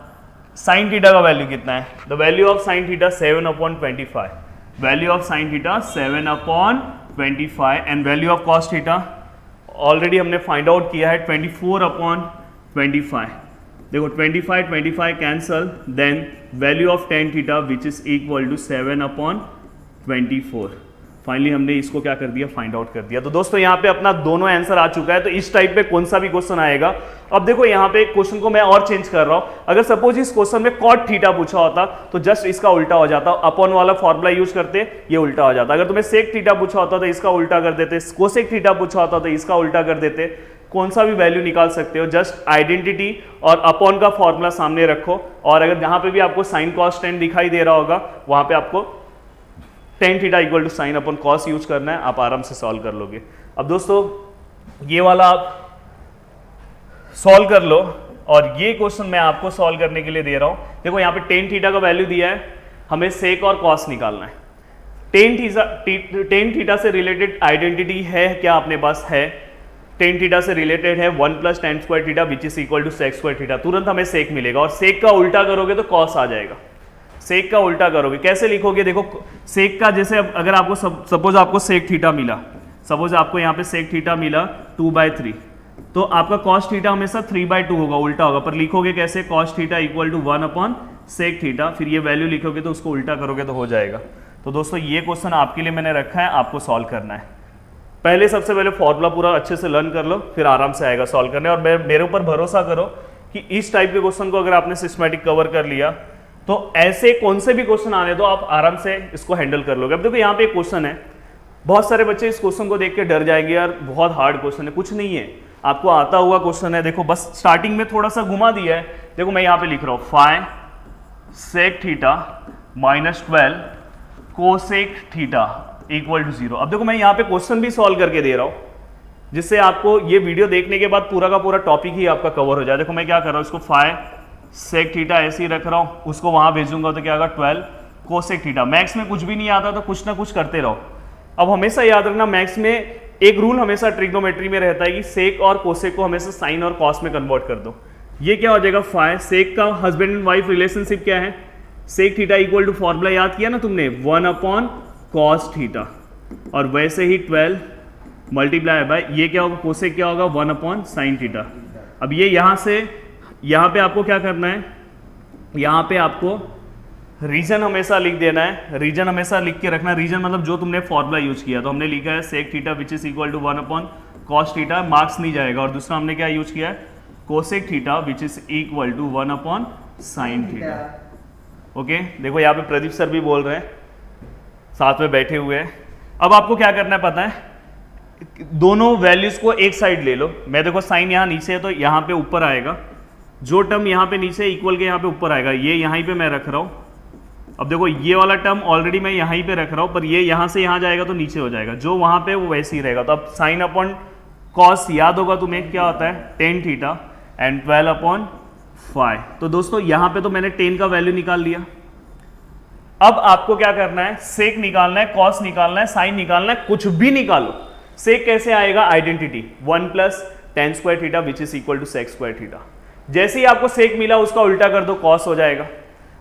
साइन थीटा का वैल्यू कितना है, the value of sine theta 7/25, value of sine theta 7/25, and value of cos theta already हमने फाइंड आउट किया है 24/25। देखो 25 cancel, then value of tan theta which is equal to 7/24। Finally हमने इसको क्या कर दिया, फाइंड आउट कर दिया। तो दोस्तों यहाँ पे अपना दोनों आंसर आ चुका है। तो इस टाइप पे कौन सा भी क्वेश्चन आएगा, अब देखो यहाँ पे क्वेश्चन को मैं और चेंज कर रहा हूँ। अगर सपोज इस क्वेश्चन में कॉट थीटा पूछा होता तो जस्ट इसका उल्टा हो जाता, अपॉन वाला फॉर्मूला यूज करते, ये उल्टा हो जाता। अगर तुम्हें सेक थीटा पूछा होता तो इसका उल्टा कर देते, कोसेक थीटा पूछा होता तो इसका उल्टा कर देते। कौन सा भी वैल्यू निकाल सकते हो, जस्ट आइडेंटिटी और अपॉन का फॉर्मूला सामने रखो, और अगर जहां पे भी आपको साइन कॉस टेन दिखाई दे रहा होगा वहां पे आपको tan theta equal to sine upon cos use करना है, आप आराम से सॉल्व कर लोगे। अब दोस्तों ये वाला आप सॉल्व कर लो, और ये क्वेश्चन मैं आपको सॉल्व करने के लिए दे रहा हूं। देखो यहाँ पे टेन थीटा का वैल्यू दिया है, हमें सेक और कॉस निकालना है। टेन थीटा से रिलेटेड आइडेंटिटी है क्या अपने पास, है टेन थीटा से रिलेटेड है 1 + tan square theta which is equal to sec square theta. तुरंत हमें सेक मिलेगा, और सेक का उल्टा करोगे तो कॉस आ जाएगा। सेक का उल्टा करोगे, कैसे लिखोगे, देखो सेक का जैसे अगर आपको सपोज आपको सेक थीटा मिला, सपोज आपको यहाँ पे सेक थीटा मिला 2/3, तो आपका कॉस थीटा हमेशा 3/2 होगा, उल्टा होगा। पर लिखोगे कैसे, कॉस थीटा इक्वल टू 1/सेक थीटा, फिर ये वैल्यू लिखोगे तो उसको उल्टा करोगे तो हो जाएगा। तो दोस्तों ये क्वेश्चन आपके लिए मैंने रखा है, आपको सॉल्व करना है। पहले सबसे पहले फॉर्मूला पूरा अच्छे से लर्न कर लो, फिर आराम से आएगा सॉल्व करने। और मेरे ऊपर भरोसा करो कि इस टाइप के क्वेश्चन को अगर आपने सिस्टमैटिक कवर कर लिया तो ऐसे कौन से भी क्वेश्चन आने दो, आप आराम से इसको हैंडल कर लोगे। अब देखो यहाँ पे एक क्वेश्चन है, बहुत सारे बच्चे इस क्वेश्चन को देख के डर जाएंगे, यार बहुत हार्ड क्वेश्चन है। कुछ नहीं है, आपको आता हुआ क्वेश्चन है। देखो बस स्टार्टिंग में थोड़ा सा घुमा दिया है। देखो मैं यहाँ पे लिख रहा हूँ five sec theta -12 cosec theta equal to 0। अब देखो मैं यहाँ पे क्वेश्चन भी सॉल्व करके दे रहा हूँ, जिससे आपको ये वीडियो देखने के बाद पूरा का पूरा टॉपिक ही आपका कवर हो जाए। देखो मैं क्या कर रहा हूँ, इसको फाइ सेक थीटा ऐसे ही रख रहा हूँ, उसको वहां भेजूंगा तो क्या होगा 12 कोसेक थीटा। मैथ्स में कुछ भी नहीं आता तो कुछ ना कुछ करते रहो। अब हमेशा याद रखना, मैथ्स में एक रूल हमेशा ट्रिग्नोमेट्री में रहता है कि सेक और कोसेक को हमेशा साइन और कॉस में कन्वर्ट कर दो। ये क्या हो जाएगा, फाइ सेक का हस्बैंड एंड वाइफ रिलेशनशिप क्या है, sec theta equal to formula याद किया ना तुमने, 1/cos थीटा, और वैसे ही 12 मल्टीप्लाई बाय ये क्या होगा, कोसेक क्या होगा 1/sin थीटा। अब ये यहाँ से यहाँ पे आपको क्या करना है, यहाँ पे आपको रीजन हमेशा लिख देना है, रीजन हमेशा लिख के रखना। रीजन मतलब जो तुमने फॉर्मूला यूज किया, तो हमने लिखा है sec theta which is equal to 1/cos theta, marks नहीं जाएगा। और दूसरा हमने क्या यूज किया है, cosec theta which is equal to 1/sin theta. Okay देखो यहाँ पे प्रदीप सर भी बोल रहे हैं साथ में बैठे हुए हैं। अब आपको क्या करना है पता है, दोनों वैल्यूज को एक साइड ले लो। मैं देखो साइन यहाँ नीचे है तो यहाँ पे ऊपर आएगा, जो टर्म यहाँ पे नीचे इक्वल के यहाँ पे ऊपर आएगा, ये यहाँ पे मैं रख रहा हूँ। अब देखो ये वाला टर्म ऑलरेडी मैं यहाँ पे रख रहा हूँ, पर ये यहाँ से यहाँ जाएगा तो नीचे हो जाएगा, जो वहाँ पे वो वैसे ही रहेगा। तो अब साइन अपॉन कॉस याद होगा तुम्हें क्या होता है, टेन थीटा एंड 12 अपॉन 5। तो दोस्तों यहाँ पे तो मैंने टेन का वैल्यू निकाल लिया। अब आपको क्या करना है, सेक निकालना है, कॉस निकालना है, साइन निकालना है, कुछ भी निकालो। सेक कैसे आएगा, identity 1 plus tan square theta which is equal to sec square theta. जैसे ही आपको सेक मिला उसका उल्टा कर दो, कॉस हो जाएगा।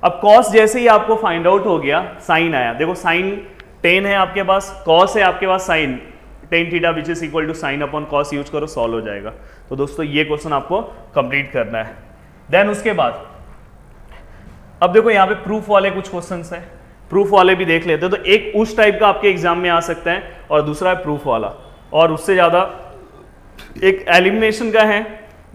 अब कॉस जैसे ही आपको फाइंड आउट हो गया, साइन आया। देखो साइन 10 है आपके पास, कॉस है आपके पास sine tan theta which is equal to sine upon cos, use करो, सॉल्व हो जाएगा। तो दोस्तों ये क्वेश्चन आपको कंप्लीट करना है। देन उसके बाद अब देखो यहाँ पे प्रूफ वाले कुछ क्वेश्चंस हैं, प्रूफ वाले भी देख लेते हैं। तो एक उस टाइप का आपके एग्जाम में आ सकता है और दूसरा है प्रूफ वाला, और उससे ज़्यादा एक एलिमिनेशन का है,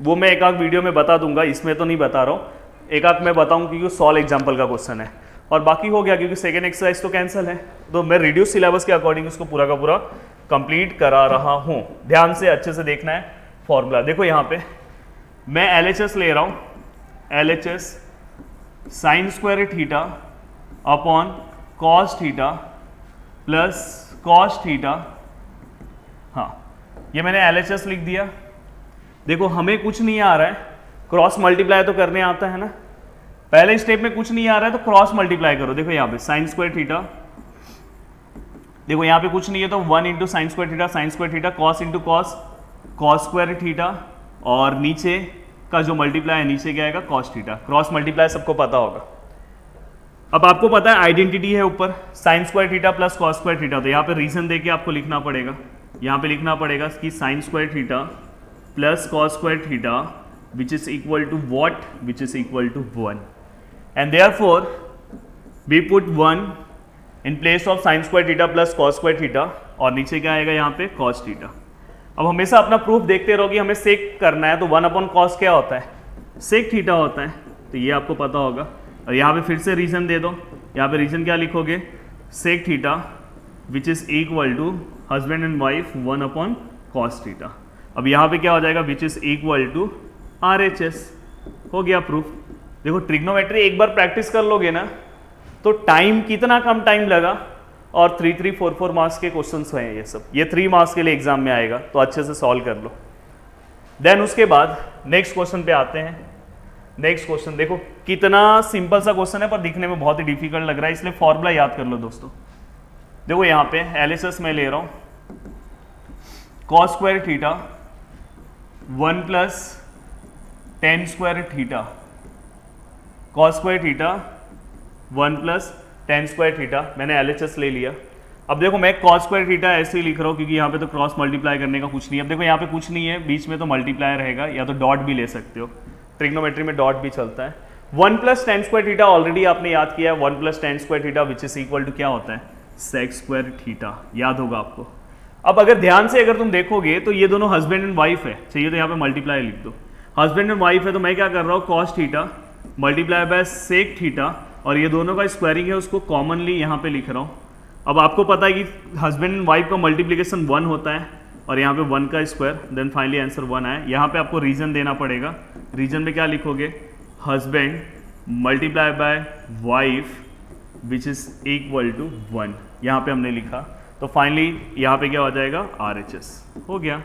वो मैं एक आध वीडियो में बता दूंगा, इसमें तो नहीं बता रहा हूँ, एक आध मैं बताऊँ क्योंकि सॉल्व एग्जाम्पल का क्वेश्चन है। और बाकी हो गया क्योंकि सेकेंड एक्सरसाइज तो कैंसिल है, तो मैं रिड्यूस सिलेबस के अकॉर्डिंग उसको पूरा का पूरा कंप्लीट करा रहा हूँ। ध्यान से अच्छे से देखना है फॉर्मूला। देखो यहाँ पे मैं LHS ले रहा हूँ, LHS sign square theta upon cos theta plus cos theta. हाँ, ये मैंने LHS लिख दिया। देखो हमें कुछ नहीं आ रहा है, क्रॉस मल्टीप्लाई तो करने आता है ना, पहले स्टेप में कुछ नहीं आ रहा है तो क्रॉस मल्टीप्लाई करो। देखो यहाँ पे साइन स्क्वायर थीटा, देखो यहाँ पे कुछ नहीं है तो 1 into sine square theta, sign square theta, cos into cos, cos square theta, और नीचे का जो मल्टीप्लाई है नीचे क्या आएगा, कॉस थीटा। क्रॉस मल्टीप्लाई सबको पता होगा। अब आपको पता है आइडेंटिटी है ऊपर sign square theta plus cos square theta, तो यहाँ पे रीजन देके आपको लिखना पड़ेगा, यहाँ पे लिखना पड़ेगा कि sine square theta plus cos square theta which is equal to what, which is equal to 1, and therefore we put 1 in place of sine square theta plus cos square theta, और नीचे क्या आएगा यहाँ पे कॉस थीटा। अब हमेशा अपना proof देखते रहोगे, हमें सेक करना है तो 1 अपॉन कॉस क्या होता है, सेक थीटा होता है, तो ये आपको पता होगा। और यहाँ पे फिर से रीजन दे दो, यहाँ पे रीजन क्या लिखोगे, sec theta which is equal to husband and wife 1 upon cos theta. अब यहाँ पे क्या हो जाएगा, which is equal to RHS। हो गया प्रूफ। देखो ट्रिग्नोमेट्री एक बार प्रैक्टिस कर लोगे ना तो टाइम कितना कम टाइम लगा, और 3-3, 4-4 मार्क्स के क्वेश्चंस हैं ये सब, ये 3 मार्क्स के लिए एग्जाम में आएगा, तो अच्छे से सॉल्व कर लो। देन उसके बाद नेक्स्ट क्वेश्चन पे आते हैं। नेक्स्ट क्वेश्चन देखो कितना सिंपल सा क्वेश्चन है पर दिखने में बहुत ही डिफिकल्ट लग रहा है, इसलिए फॉर्मूला याद कर लो दोस्तों। देखो यहाँ पे LHS मैं ले रहा हूँ, cos square theta 1 plus tan square theta, cos square theta 1 plus tan square theta, मैंने LHS ले लिया। अब देखो मैं कॉस स्क्वायर थीटा ऐसे ही लिख रहा हूँ क्योंकि यहाँ पे तो क्रॉस मल्टीप्लाई करने का कुछ नहीं है। अब देखो यहाँ पे कुछ नहीं है, बीच में तो मल्टीप्लाई रहेगा, या तो डॉट भी ले सकते हो, ट्रिग्नोमेट्री में डॉट भी चलता है। 1 plus tan square theta already आपने याद किया है, 1 plus tan square theta which is equal to क्या होता है, सेक स्क्वायर थीटा, याद होगा आपको। अब अगर ध्यान से अगर तुम देखोगे तो ये दोनों हस्बैंड एंड वाइफ है, चाहिए तो यहाँ पे मल्टीप्लाई लिख दो, हस्बैंड एंड वाइफ है, तो मैं क्या कर रहा हूँ, cos theta multiply by sec theta, और ये दोनों का स्क्वायरिंग है उसको कॉमनली यहाँ पे लिख रहा हूँ। अब आपको पता है कि हस्बैंड एंड वाइफ का मल्टीप्लिकेशन 1 होता है, और यहाँ पे 1 का स्क्वायर, देन फाइनली आंसर 1 आया। यहाँ पे आपको रीजन देना पड़ेगा, रीजन में क्या लिखोगे, husband multiply by wife which is equal to 1, यहाँ पे हमने लिखा, तो फाइनली यहाँ पे क्या हो जाएगा, RHS। हो गया,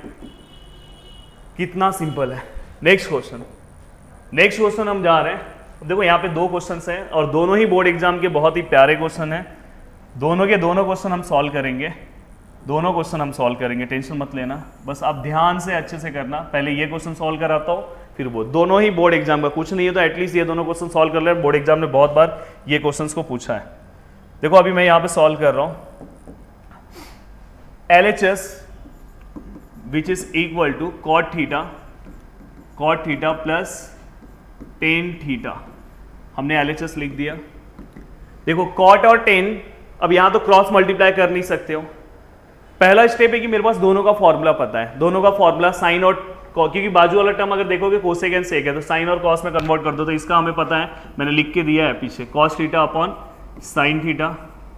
कितना सिंपल है। नेक्स्ट क्वेश्चन, नेक्स्ट क्वेश्चन हम जा रहे हैं। देखो यहाँ पे 2 क्वेश्चंस हैं और दोनों ही बोर्ड एग्जाम के बहुत ही प्यारे क्वेश्चन हैं, दोनों के दोनों क्वेश्चन हम सॉल्व करेंगे, दोनों क्वेश्चन हम सॉल्व करेंगे, टेंशन मत लेना, बस आप ध्यान से अच्छे से करना। पहले ये क्वेश्चन सॉल्व कराता हूँ, फिर वो, दोनों ही बोर्ड एग्जाम का, कुछ नहीं है तो एटलीस्ट ये दोनों क्वेश्चन सॉल्व कर ले, बोर्ड एग्जाम ने बहुत बार ये क्वेश्चन को पूछा है। देखो अभी मैं यहाँ पे सॉल्व कर रहा हूँ, LHS which is equal to cot theta plus tan theta, हमने LHS लिख दिया। देखो कॉट और टेन, अब यहां तो क्रॉस मल्टीप्लाई कर नहीं सकते हो, पहला स्टेप है कि मेरे पास दोनों का फॉर्मूला पता है, दोनों का फॉर्मूला साइन और क्योंकि बाजू वाला टर्म अगर देखोगे कोसेक एंड सेक है, तो साइन और कॉस में कन्वर्ट कर दो, तो इसका हमें पता है, मैंने लिख के दिया है पीछे, cos theta upon sine theta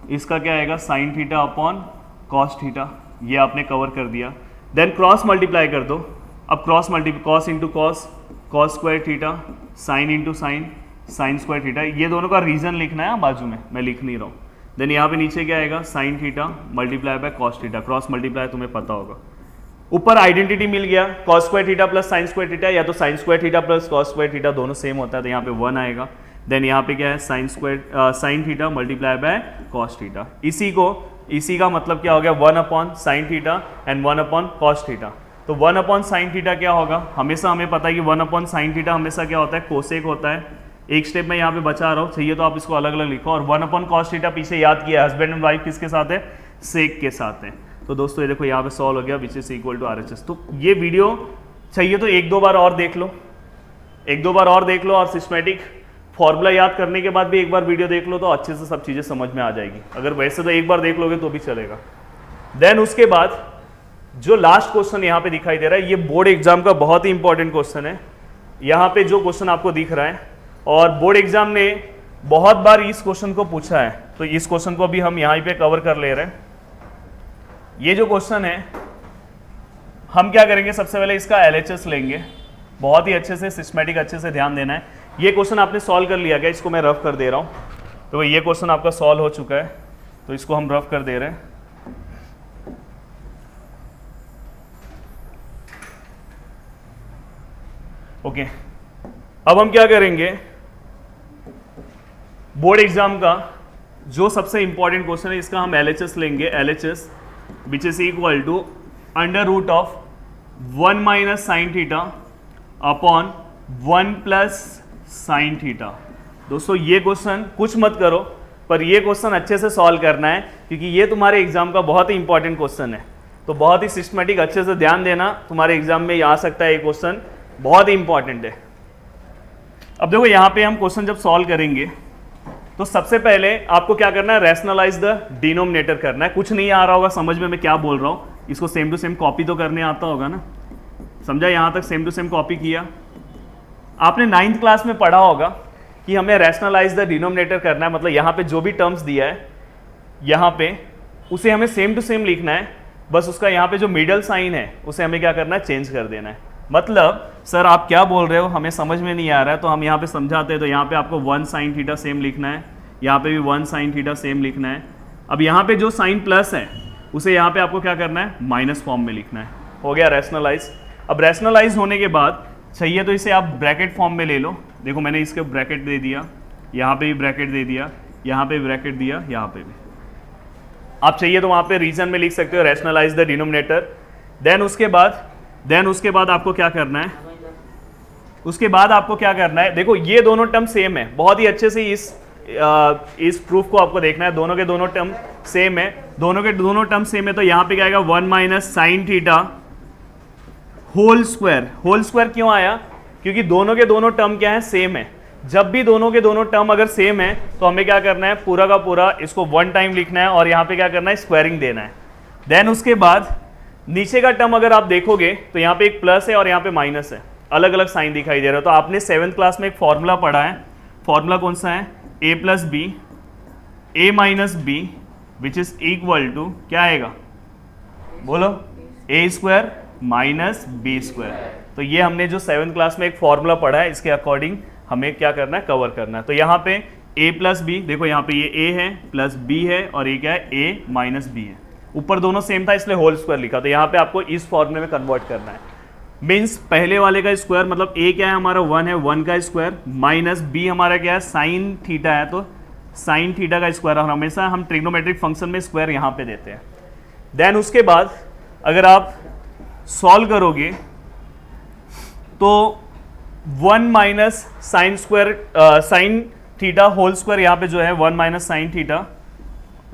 इसका क्या आएगा sine theta upon cos theta, ये आपने कवर कर दिया। देन क्रॉस मल्टीप्लाई कर दो, अब cos into cos, cos square theta, sine into sine, sign square theta, ये दोनों का रीजन लिखना है बाजू में, मैं लिख नहीं रहा हूँ। देन यहाँ पे नीचे क्या आएगा sine theta multiply by cos theta, cross multiply तुम्हें पता होगा। ऊपर आइडेंटिटी मिल गया cos square theta plus sign square theta, या तो sign square theta plus cos square theta दोनों सेम होता है, तो यहाँ पे 1 आएगा। देन यहाँ पे क्या है sine theta multiply by cos theta, इसी का मतलब क्या हो गया 1 upon sine theta and 1 upon cos theta. तो 1 अपॉन साइन थीटा क्या होगा, हमेशा हमें पता है कि 1 अपॉन साइन थीटा हमेशा क्या होता है कोसेक होता है। एक स्टेप में यहाँ पे बचा रहा हूँ, चाहिए तो आप इसको अलग अलग लिखो। और 1 अपॉन कॉस थीटा पीछे याद किया हस्बैंड एंड वाइफ किसके साथ है, सेक के साथ है। तो दोस्तों ये देखो यहाँ पे सॉल्व हो गया which is equal to RHS। तो ये वीडियो चाहिए तो एक दो बार और देख लो, और सिस्टेमेटिक फॉर्मूला याद करने के बाद भी एक बार वीडियो देख लो तो अच्छे से सब चीज़ें समझ में आ जाएगी। अगर वैसे तो एक बार देख लोगे तो भी चलेगा। देन उसके बाद जो लास्ट क्वेश्चन यहाँ पे दिखाई दे रहा है, ये बोर्ड एग्जाम का बहुत ही इंपॉर्टेंट क्वेश्चन है। यहाँ पे जो क्वेश्चन आपको दिख रहा है, और बोर्ड एग्जाम ने बहुत बार इस क्वेश्चन को पूछा है, तो इस क्वेश्चन को भी हम यहाँ पे कवर कर ले रहे हैं। ये जो क्वेश्चन है हम क्या करेंगे, सबसे पहले इसका LHS लेंगे, बहुत ही अच्छे से सिस्टेमेटिक अच्छे से ध्यान देना है। ये क्वेश्चन आपने सॉल्व कर लिया क्या, इसको मैं रफ कर दे रहा हूँ। तो ये क्वेश्चन आपका सॉल्व हो चुका है, तो इसको हम रफ कर दे रहे हैं। ओके, अब हम क्या करेंगे, बोर्ड एग्जाम का जो सबसे इंपॉर्टेंट क्वेश्चन है इसका हम LHS लेंगे, LHS which is equal to under root of 1 minus sine theta upon 1 plus sine theta. दोस्तों ये क्वेश्चन कुछ मत करो, पर ये क्वेश्चन अच्छे से सॉल्व करना है, क्योंकि ये तुम्हारे एग्जाम का बहुत ही इंपॉर्टेंट क्वेश्चन है। तो बहुत ही सिस्टमेटिक अच्छे से ध्यान देना, तुम्हारे एग्जाम में आ सकता है ये क्वेश्चन, बहुत ही इंपॉर्टेंट है। अब देखो यहाँ पे हम क्वेश्चन जब सॉल्व करेंगे तो सबसे पहले आपको क्या करना है, रैशनलाइज द डिनोमिनेटर करना है। कुछ नहीं आ रहा होगा समझ में मैं क्या बोल रहा हूँ, इसको सेम टू सेम कॉपी तो करने आता होगा ना, समझा, यहाँ तक सेम टू सेम कॉपी किया। आपने 9th क्लास में पढ़ा होगा कि हमें रैशनलाइज द डिनोमिनेटर करना है, मतलब यहाँ पे जो भी टर्म्स दिया है यहाँ पे उसे हमें सेम टू सेम लिखना है, बस उसका यहाँ पे जो मिडल साइन है उसे हमें क्या करना है, चेंज कर देना है। मतलब सर आप क्या बोल रहे हो, हमें समझ में नहीं आ रहा है, तो हम यहाँ पे समझाते हैं। तो यहाँ पे आपको 1 साइन थीटा सेम लिखना है, यहाँ पे भी 1 साइन थीटा सेम लिखना है। अब यहाँ पे जो साइन प्लस है उसे यहाँ पे आपको क्या करना है, माइनस फॉर्म में लिखना है। हो गया रैशनलाइज। अब रैशनलाइज होने के बाद चाहिए तो इसे आप ब्रैकेट फॉर्म में ले लो। देखो मैंने इसके ब्रैकेट दे दिया, यहाँ पे भी ब्रैकेट दे दिया, यहाँ पे ब्रैकेट दिया, यहाँ पे भी। आप चाहिए तो वहाँ पे रीजन में लिख सकते हो रैशनलाइज द डिनोमिनेटर। देन उसके बाद आपको क्या करना है, देखो ये दोनों टर्म सेम है, बहुत ही अच्छे से इस प्रूफ को आपको देखना है। दोनों के दोनों टर्म सेम है, तो यहाँ पे क्या आएगा 1 minus sine theta whole square क्यों आया, क्योंकि दोनों के दोनों टर्म क्या है, सेम है। जब भी दोनों के दोनों टर्म अगर सेम है तो हमें क्या करना है, पूरा का पूरा इसको 1 टाइम लिखना है और यहाँ पे क्या करना है, स्क्वायरिंग देना है। देन उसके बाद नीचे का टर्म अगर आप देखोगे तो यहाँ पे एक प्लस है और यहाँ पे माइनस है, अलग अलग साइन दिखाई दे रहा है। तो आपने 7th क्लास में एक फॉर्मूला पढ़ा है, फॉर्मूला कौन सा है, a plus B a minus B which is equal to क्या आएगा, बोलो, a square minus B square. तो ये हमने जो 7th क्लास में एक फॉर्मूला पढ़ा है, इसके अकॉर्डिंग हमें क्या करना है, कवर करना है। तो यहाँ पे a प्लस बी, देखो यहाँ पे ये a है प्लस b है और ये क्या है, a माइनस बी है। ऊपर दोनों सेम था इसलिए होल स्क्वायर लिखा, तो यहाँ पे आपको इस फॉर्मूले में कन्वर्ट करना है। मीन्स पहले वाले का स्क्वायर मतलब a क्या है हमारा 1 है, 1 का स्क्वायर, माइनस b हमारा क्या है, साइन थीटा है, तो साइन थीटा का स्क्वायर। और हमेशा हम ट्रिग्नोमेट्रिक फंक्शन में स्क्वायर यहाँ पे देते हैं। देन उसके बाद अगर आप सॉल्व करोगे तो 1 minus sine square sine theta whole square यहाँ पे जो है 1 माइनस साइन थीटा,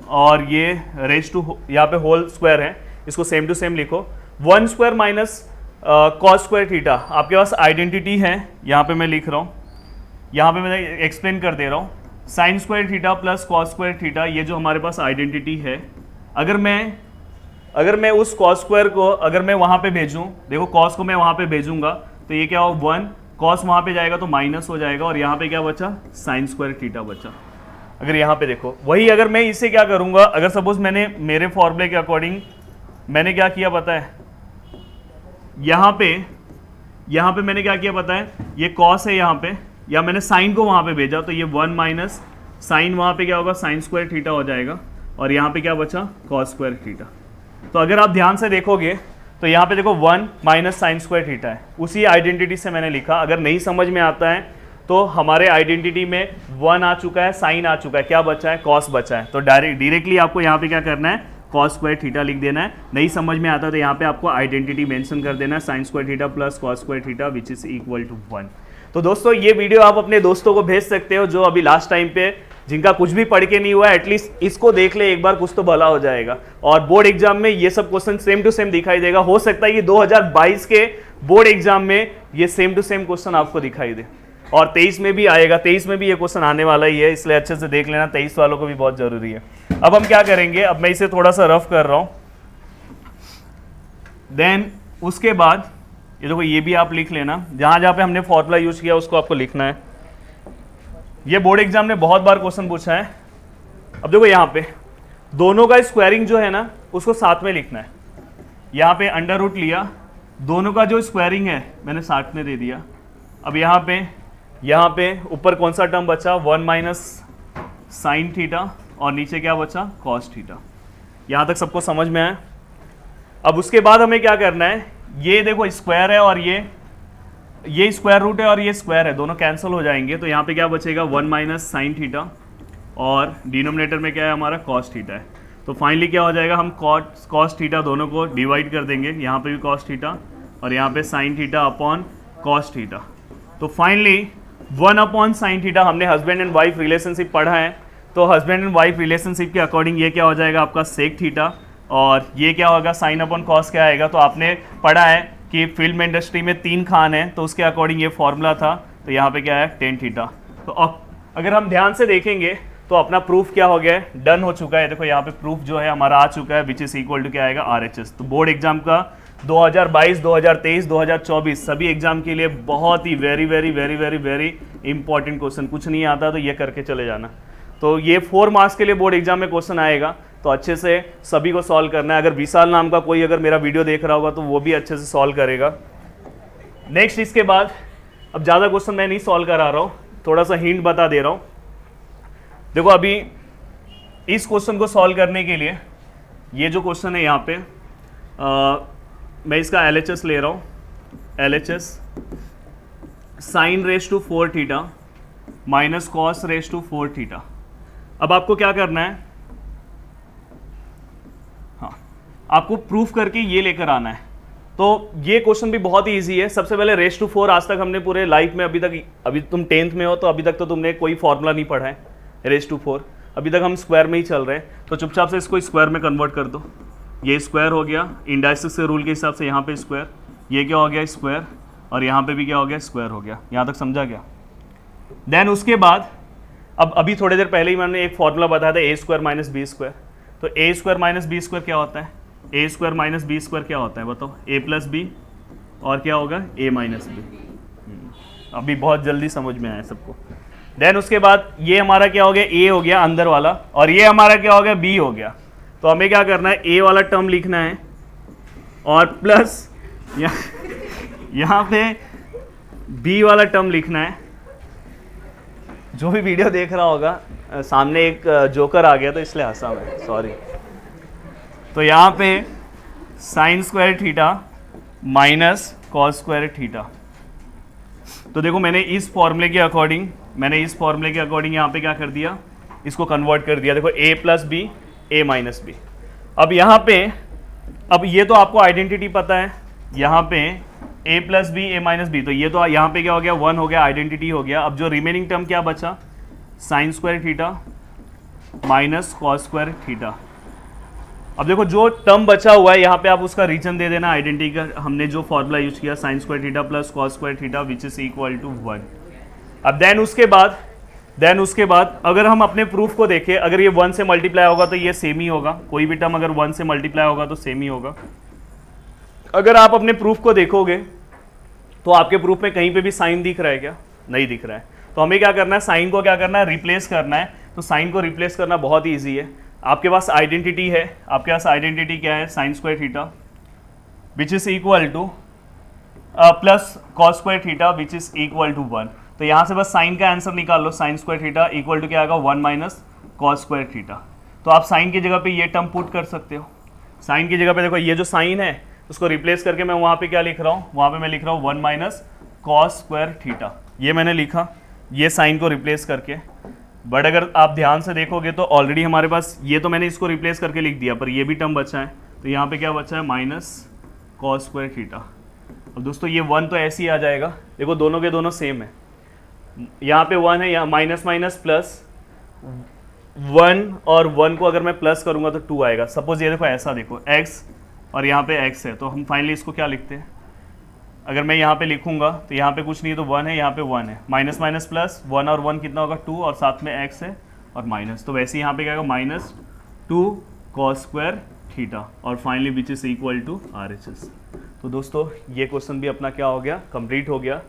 और ये रेज टू यहाँ पे होल स्क्वायर है, इसको सेम टू सेम लिखो। 1 square minus cos square theta, आपके पास आइडेंटिटी है, यहाँ पे मैं लिख रहा हूँ, यहाँ पे मैं एक्सप्लेन कर दे रहा हूँ। Sign square theta plus cos square theta, ये जो हमारे पास आइडेंटिटी है, अगर मैं उस कॉस स्क्वायर को अगर मैं वहाँ पे भेजूँ, देखो कॉस को मैं वहाँ पे भेजूँगा तो ये क्या हो, 1 कॉस वहाँ पे जाएगा तो माइनस हो जाएगा, और यहाँ पे क्या बचा, साइन स्क्वायर थीटा बचा। अगर यहाँ पे देखो वही, अगर मैं इसे क्या करूँगा, अगर सपोज मैंने मेरे फॉर्मूले के अकॉर्डिंग मैंने क्या किया पता है, यहाँ पे मैंने क्या किया पता है, ये कॉस है यहाँ पे, या मैंने साइन को वहाँ पे भेजा, तो ये 1 माइनस साइन वहाँ पे क्या होगा, साइन स्क्वायर थीटा हो जाएगा, और यहाँ पे क्या बचा, कॉस स्क्वायर थीटा। तो अगर आप ध्यान से देखोगे तो यहाँ पे देखो 1 माइनस साइन स्क्वायर थीटा है, उसी आइडेंटिटी से मैंने लिखा। अगर नहीं समझ में आता है तो हमारे आइडेंटिटी में 1 आ चुका है, साइन आ चुका है, क्या बचा है, कॉस बचा है। तो डायरेक्टली आपको यहाँ पे क्या करना है, कॉस स्क्वायर थीटा लिख देना है। नहीं समझ में आता तो यहाँ पे आपको आइडेंटिटी मेंशन कर देना है, sine square theta plus cos square theta which is equal to 1। तो दोस्तों ये वीडियो आप अपने दोस्तों को भेज सकते हो जो अभी लास्ट टाइम पे जिनका कुछ भी पढ़ के नहीं हुआ है, एटलीस्ट इसको देख ले एक बार, कुछ तो भला हो जाएगा। और बोर्ड एग्जाम में ये सब क्वेश्चन सेम टू सेम दिखाई देगा। हो सकता है कि 2022 के बोर्ड एग्जाम में ये सेम टू सेम क्वेश्चन आपको दिखाई दे, और 23 में भी आएगा, 23 में भी ये क्वेश्चन आने वाला ही है, इसलिए अच्छे से देख लेना, 23 वालों को भी बहुत जरूरी है। अब हम क्या करेंगे, अब मैं इसे थोड़ा सा रफ कर रहा हूं, देन उसके बाद ये देखो, ये भी आप लिख लेना, जहां जहां पे हमने फॉर्मूला यूज किया उसको आपको लिखना है। ये बोर्ड एग्जाम ने बहुत बार क्वेश्चन पूछा है। अब देखो यहाँ पे दोनों का स्क्वायरिंग जो है ना उसको साथ में लिखना है। यहाँ पे अंडर रूट लिया, दोनों का जो स्क्वायरिंग है मैंने साथ में दे दिया। अब यहाँ पे ऊपर कौन सा टर्म बचा, 1 माइनस साइन थीटा, और नीचे क्या बचा, कॉस थीटा। यहाँ तक सबको समझ में आया। अब उसके बाद हमें क्या करना है, ये देखो स्क्वायर है और ये स्क्वायर रूट है और ये स्क्वायर है, दोनों कैंसिल हो जाएंगे। तो यहाँ पे क्या बचेगा, 1 माइनस साइन थीटा, और डिनोमिनेटर में क्या है हमारा, कॉस थीटा है। तो फाइनली क्या हो जाएगा, हम कॉस थीटा दोनों को डिवाइड कर देंगे, यहाँ पे भी कॉस थीटा और यहाँ पे sine theta upon cos theta. तो फाइनली 1 अपॉन साइन थीटा, हमने हस्बैंड एंड वाइफ रिलेशनशिप पढ़ा है, तो हस्बैंड एंड वाइफ रिलेशनशिप के अकॉर्डिंग ये क्या हो जाएगा आपका सेक थीटा, और ये क्या होगा, साइन अपॉन कॉस क्या आएगा। तो आपने पढ़ा है कि फिल्म इंडस्ट्री में 3 खान हैं, तो उसके अकॉर्डिंग ये फॉर्मूला था, तो यहाँ पे क्या है, टेन थीटा। तो अगर हम ध्यान से देखेंगे तो अपना प्रूफ क्या हो गया है, डन हो चुका है। देखो यहाँ पे प्रूफ जो है हमारा आ चुका है, विच इज इक्वल टू क्या आएगा, RHS। तो बोर्ड एग्जाम का 2022, 2023, 2024 सभी एग्जाम के लिए बहुत ही very very very very very important question. कुछ नहीं आता तो ये करके चले जाना। तो ये 4 मार्क्स के लिए बोर्ड एग्जाम में क्वेश्चन आएगा, तो अच्छे से सभी को सॉल्व करना है। अगर विशाल नाम का कोई अगर मेरा वीडियो देख रहा होगा तो वो भी अच्छे से सॉल्व करेगा। नेक्स्ट इसके बाद, अब ज़्यादा क्वेश्चन मैं नहीं सॉल्व करा रहा हूँ, थोड़ा सा हिंट बता दे रहा हूँ। देखो अभी इस क्वेश्चन को सॉल्व करने के लिए ये जो क्वेश्चन है यहाँ पे मैं इसका LHS ले रहा हूँ, LHS sine raise to 4 theta minus cos raise to 4 theta. अब आपको क्या करना है, हाँ आपको प्रूफ करके ये लेकर आना है। तो ये क्वेश्चन भी बहुत ही ईजी है। सबसे पहले रेस टू 4 आज तक हमने पूरे लाइफ में अभी तुम 10th में हो तो अभी तक तो तुमने कोई फॉर्मूला नहीं पढ़ा है रेस टू 4, अभी तक हम स्क्वायर में ही चल रहे हैं। तो चुपचाप से इसको स्क्वायर में कन्वर्ट कर दो। ये स्क्वायर हो गया, इंडाइसिस के रूल के हिसाब से यहाँ पे स्क्वायर, ये क्या हो गया स्क्वायर, और यहाँ पे भी क्या हो गया स्क्वायर हो गया। यहाँ तक समझा गया। देन उसके बाद अब अभी थोड़ी देर पहले ही मैंने एक फॉर्मूला बताया था ए स्क्वायर माइनस बी स्क्वायर। तो ए स्क्वायर माइनस बी स्क्वायर क्या होता है, ए स्क्वायर माइनस बी स्क्वायर क्या होता है बताओ, ए प्लस बी और क्या होगा ए माइनस बी। अभी बहुत जल्दी समझ में आया सबको। देन उसके बाद ये हमारा क्या हो गया, ए हो गया अंदर वाला, और ये हमारा क्या हो गया, बी हो गया। तो हमें क्या करना है, ए वाला टर्म लिखना है और प्लस यहाँ पे बी वाला टर्म लिखना है। जो भी वीडियो देख रहा होगा, सामने एक जोकर आ गया तो इसलिए हंसा मैं, सॉरी। तो यहाँ पे sign square theta minus cos square theta. तो देखो मैंने इस फॉर्मूले के अकॉर्डिंग यहाँ पे क्या कर दिया, इसको कन्वर्ट कर दिया। देखो a plus B A minus B. अब यहाँ पे, अब ये तो आपको आइडेंटिटी पता है, यहाँ पे a plus B A minus B, तो ये तो यहाँ पे क्या हो गया 1 हो गया, आइडेंटिटी हो गया। अब जो रिमेनिंग टर्म क्या बचा, sign square theta minus cos square theta. अब देखो जो टर्म बचा हुआ है यहाँ पे आप उसका रीजन दे देना आइडेंटिटी का। हमने जो फॉर्मूला यूज किया sine square theta plus cos square theta which is equal to 1। अब देन उसके बाद अगर हम अपने प्रूफ को देखें, अगर ये 1 से मल्टीप्लाई होगा तो ये सेम ही होगा। कोई भी टर्म अगर 1 से मल्टीप्लाई होगा तो सेम ही होगा। अगर आप अपने प्रूफ को देखोगे तो आपके प्रूफ में कहीं पे भी साइन दिख रहा है क्या, नहीं दिख रहा है। तो हमें क्या करना है, साइन को क्या करना है, रिप्लेस करना है। तो साइन को रिप्लेस करना बहुत ही ईजी है। आपके पास आइडेंटिटी है, आपके पास आइडेंटिटी क्या है, sine square theta which is equal to plus cos square theta which is equal to 1। तो यहाँ से बस साइन का आंसर निकाल लो, sine square theta equal to क्या आएगा 1 माइनस कॉस स्क्वायर थीटा। तो आप साइन की जगह पे ये टर्म पुट कर सकते हो। साइन की जगह पे देखो ये जो साइन है उसको रिप्लेस करके मैं वहाँ पे क्या लिख रहा हूँ, वहाँ पे मैं लिख रहा हूँ 1 माइनस कॉस स्क्वायर थीटा, ये मैंने लिखा ये साइन को रिप्लेस करके। बट अगर आप ध्यान से देखोगे तो ऑलरेडी हमारे पास ये तो मैंने इसको रिप्लेस करके लिख दिया, पर ये भी टर्म बचा है, तो यहाँ पे क्या बचा है माइनस कॉस स्क्वायर थीटा। अब दोस्तों ये 1 तो ऐसे ही आ जाएगा, देखो दोनों के दोनों सेम है, यहाँ पे 1 है, यहाँ माइनस माइनस प्लस 1 और 1 को अगर मैं प्लस करूँगा तो 2 आएगा। सपोज ये देखो ऐसा देखो x और यहाँ पे x है, तो हम फाइनली इसको क्या लिखते हैं, अगर मैं यहाँ पे लिखूंगा तो यहाँ पे कुछ नहीं है तो 1 है, यहाँ पे 1 है, माइनस माइनस प्लस 1 और 1 कितना होगा 2 और साथ में x है और माइनस, तो वैसे यहाँ पे क्या होगा माइनस 2 कॉस स्क्वायर थीटा और finally which is equal to RHS। तो दोस्तों ये क्वेश्चन भी अपना क्या हो गया, कंप्लीट हो गया।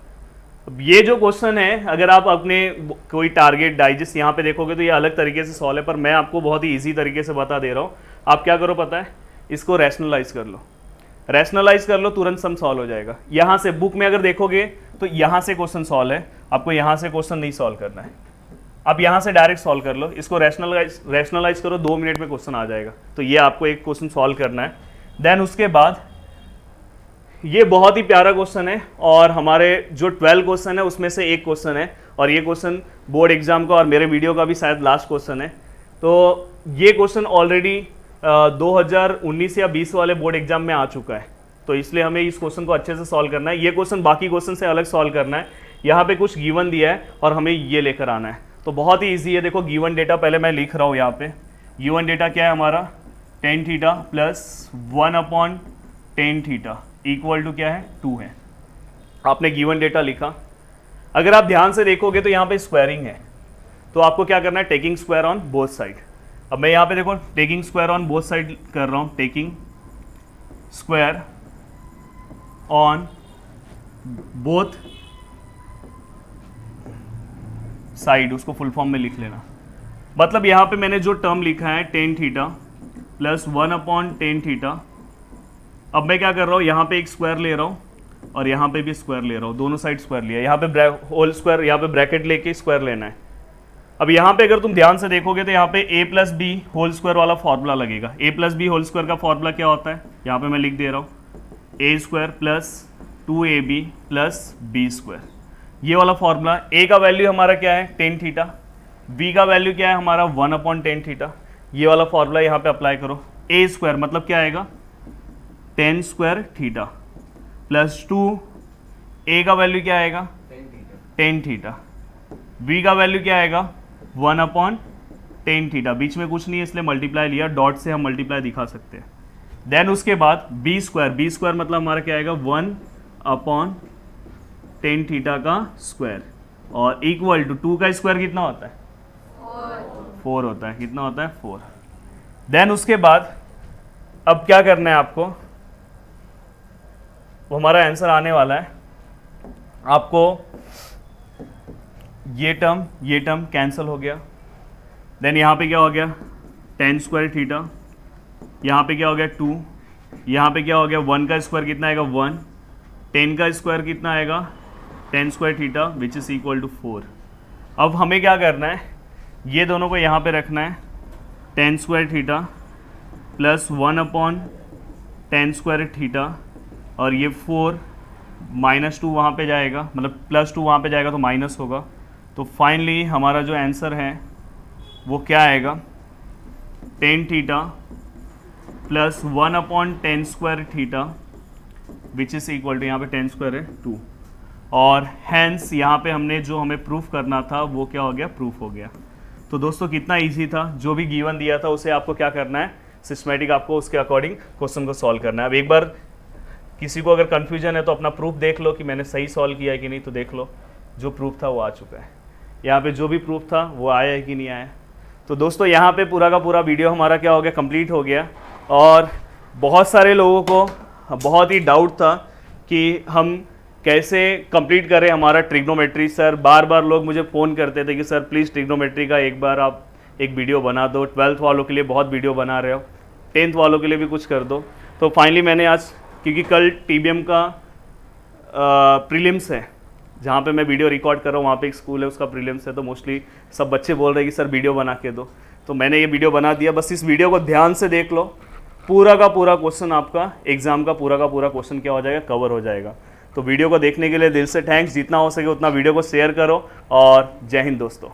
अब ये जो क्वेश्चन है अगर आप अपने कोई टारगेट डाइजेस्ट यहाँ पे देखोगे तो ये अलग तरीके से सॉल्व है, पर मैं आपको बहुत ही ईजी तरीके से बता दे रहा हूँ। आप क्या करो पता है, इसको रैशनलाइज कर लो, रैशनलाइज कर लो, तुरंत सम सॉल्व हो जाएगा। यहाँ से बुक में अगर देखोगे तो यहाँ से क्वेश्चन सॉल्व है, आपको यहाँ से क्वेश्चन नहीं सॉल्व करना है, आप यहाँ से डायरेक्ट सॉल्व कर लो। इसको रैशनलाइज करो, 2 मिनट में क्वेश्चन आ जाएगा। तो ये आपको एक क्वेश्चन सॉल्व करना है। देन उसके बाद ये बहुत ही प्यारा क्वेश्चन है और हमारे जो 12 क्वेश्चन है उसमें से एक क्वेश्चन है, और ये क्वेश्चन बोर्ड एग्जाम का और मेरे वीडियो का भी शायद लास्ट क्वेश्चन है। तो ये क्वेश्चन ऑलरेडी 2019 या 20 वाले बोर्ड एग्जाम में आ चुका है, तो इसलिए हमें इस क्वेश्चन को अच्छे से सॉल्व करना है। ये क्वेश्चन बाकी क्वेश्चन से अलग सॉल्व करना है। यहाँ पे कुछ गिवन दिया है और हमें ये लेकर आना है, तो बहुत ही ईजी है। देखो गिवन डेटा पहले मैं लिख रहा हूँ यहाँ पे, गिवन डेटा क्या है हमारा tan theta plus 1/tan theta equal to क्या है 2 है। आपने गिवन डेटा लिखा, अगर आप ध्यान से देखोगे तो यहाँ पे स्क्वायरिंग है, तो आपको क्या करना है taking square on both side. अब मैं यहाँ पे देखो taking square on both side कर रहा हूँ, taking square on both side, उसको फुल फॉर्म में लिख लेना। मतलब यहाँ पे मैंने जो टर्म लिखा है tan theta plus 1/tan theta, अब मैं क्या कर रहा हूँ यहाँ पे एक स्क्वायर ले रहा हूँ और यहाँ पे भी स्क्वायर ले रहा हूँ, दोनों साइड स्क्वायर लिया, यहाँ पे होल स्क्वायर, यहाँ पे ब्रैकेट लेके स्क्वायर लेना है। अब यहाँ पे अगर तुम ध्यान से देखोगे तो यहाँ पे a plus B whole square वाला फॉर्मूला लगेगा। a plus B whole square का फॉर्मूला क्या होता है, यहाँ पे मैं लिख दे रहा हूँ a square plus 2ab plus b square, ये वाला फॉर्मूला। a का वैल्यू हमारा क्या है tan थीटा, b का वैल्यू क्या है हमारा 1/tan थीटा, ये वाला फॉर्मूला यहाँ पे अप्लाई करो। a स्क्वायर मतलब क्या आएगा tan square theta plus 2, a का वैल्यू क्या आएगा tan थीटा, b का वैल्यू क्या आएगा 1/tan थीटा, बीच में कुछ नहीं है इसलिए मल्टीप्लाई लिया, डॉट से हम मल्टीप्लाई दिखा सकते हैं। देन उसके बाद b स्क्वायर मतलब हमारा क्या आएगा 1/tan थीटा का स्क्वायर और इक्वल टू 2 का स्क्वायर कितना होता है 4 होता है, कितना होता है 4। देन उसके बाद अब क्या करना है आपको, वो हमारा आंसर आने वाला है। आपको ये टर्म कैंसिल हो गया। देन यहाँ पे क्या हो गया tan स्क्वायर थीटा, यहाँ पे क्या हो गया 2, यहाँ पे क्या हो गया 1 का स्क्वायर कितना आएगा 1, 10 का स्क्वायर कितना आएगा tan square theta which is equal to 4। अब हमें क्या करना है, ये दोनों को यहाँ पे रखना है, tan square theta plus 1/tan square theta और ये 4 -2 वहाँ पे जाएगा, मतलब +2 वहाँ पे जाएगा तो माइनस होगा। तो फाइनली हमारा जो आंसर है वो क्या आएगा tan theta plus 1/tan square theta which is equal to, यहाँ पे tan स्क्वायर है 2, और हैंस यहाँ पे हमने जो हमें प्रूफ करना था वो क्या हो गया प्रूफ हो गया। तो दोस्तों कितना इजी था, जो भी गिवन दिया था उसे आपको क्या करना है सिस्टमेटिक, आपको उसके अकॉर्डिंग क्वेश्चन को सॉल्व करना है। अब एक बार किसी को अगर कन्फ्यूजन है तो अपना प्रूफ देख लो कि मैंने सही सॉल्व किया है कि नहीं, तो देख लो जो प्रूफ था वो आ चुका है, यहाँ पे जो भी प्रूफ था वो आया है कि नहीं आया। तो दोस्तों यहाँ पे पूरा का पूरा वीडियो हमारा क्या हो गया कंप्लीट हो गया। और बहुत सारे लोगों को बहुत ही डाउट था कि हम कैसे कंप्लीट करें हमारा ट्रिग्नोमेट्री। सर बार बार लोग मुझे फ़ोन करते थे कि सर प्लीज़ ट्रिग्नोमेट्री का एक बार आप एक वीडियो बना दो। 12th वालों के लिए बहुत वीडियो बना रहे हो, 10th वालों के लिए भी कुछ कर दो। तो फाइनली मैंने आज, क्योंकि कल TBM का प्रीलिम्स है, जहाँ पे मैं वीडियो रिकॉर्ड कर रहा हूँ, वहाँ पे एक स्कूल है, उसका प्रीलिम्स है, तो मोस्टली सब बच्चे बोल रहे हैं कि सर वीडियो बना के दो। तो मैंने ये वीडियो बना दिया। बस इस वीडियो को ध्यान से देख लो, पूरा का पूरा क्वेश्चन आपका एग्जाम का पूरा क्वेश्चन क्या हो जाएगा, कवर हो जाएगा। तो वीडियो को देखने के लिए दिल से थैंक्स। जितना हो सके उतना वीडियो को शेयर करो और जय हिंद दोस्तों।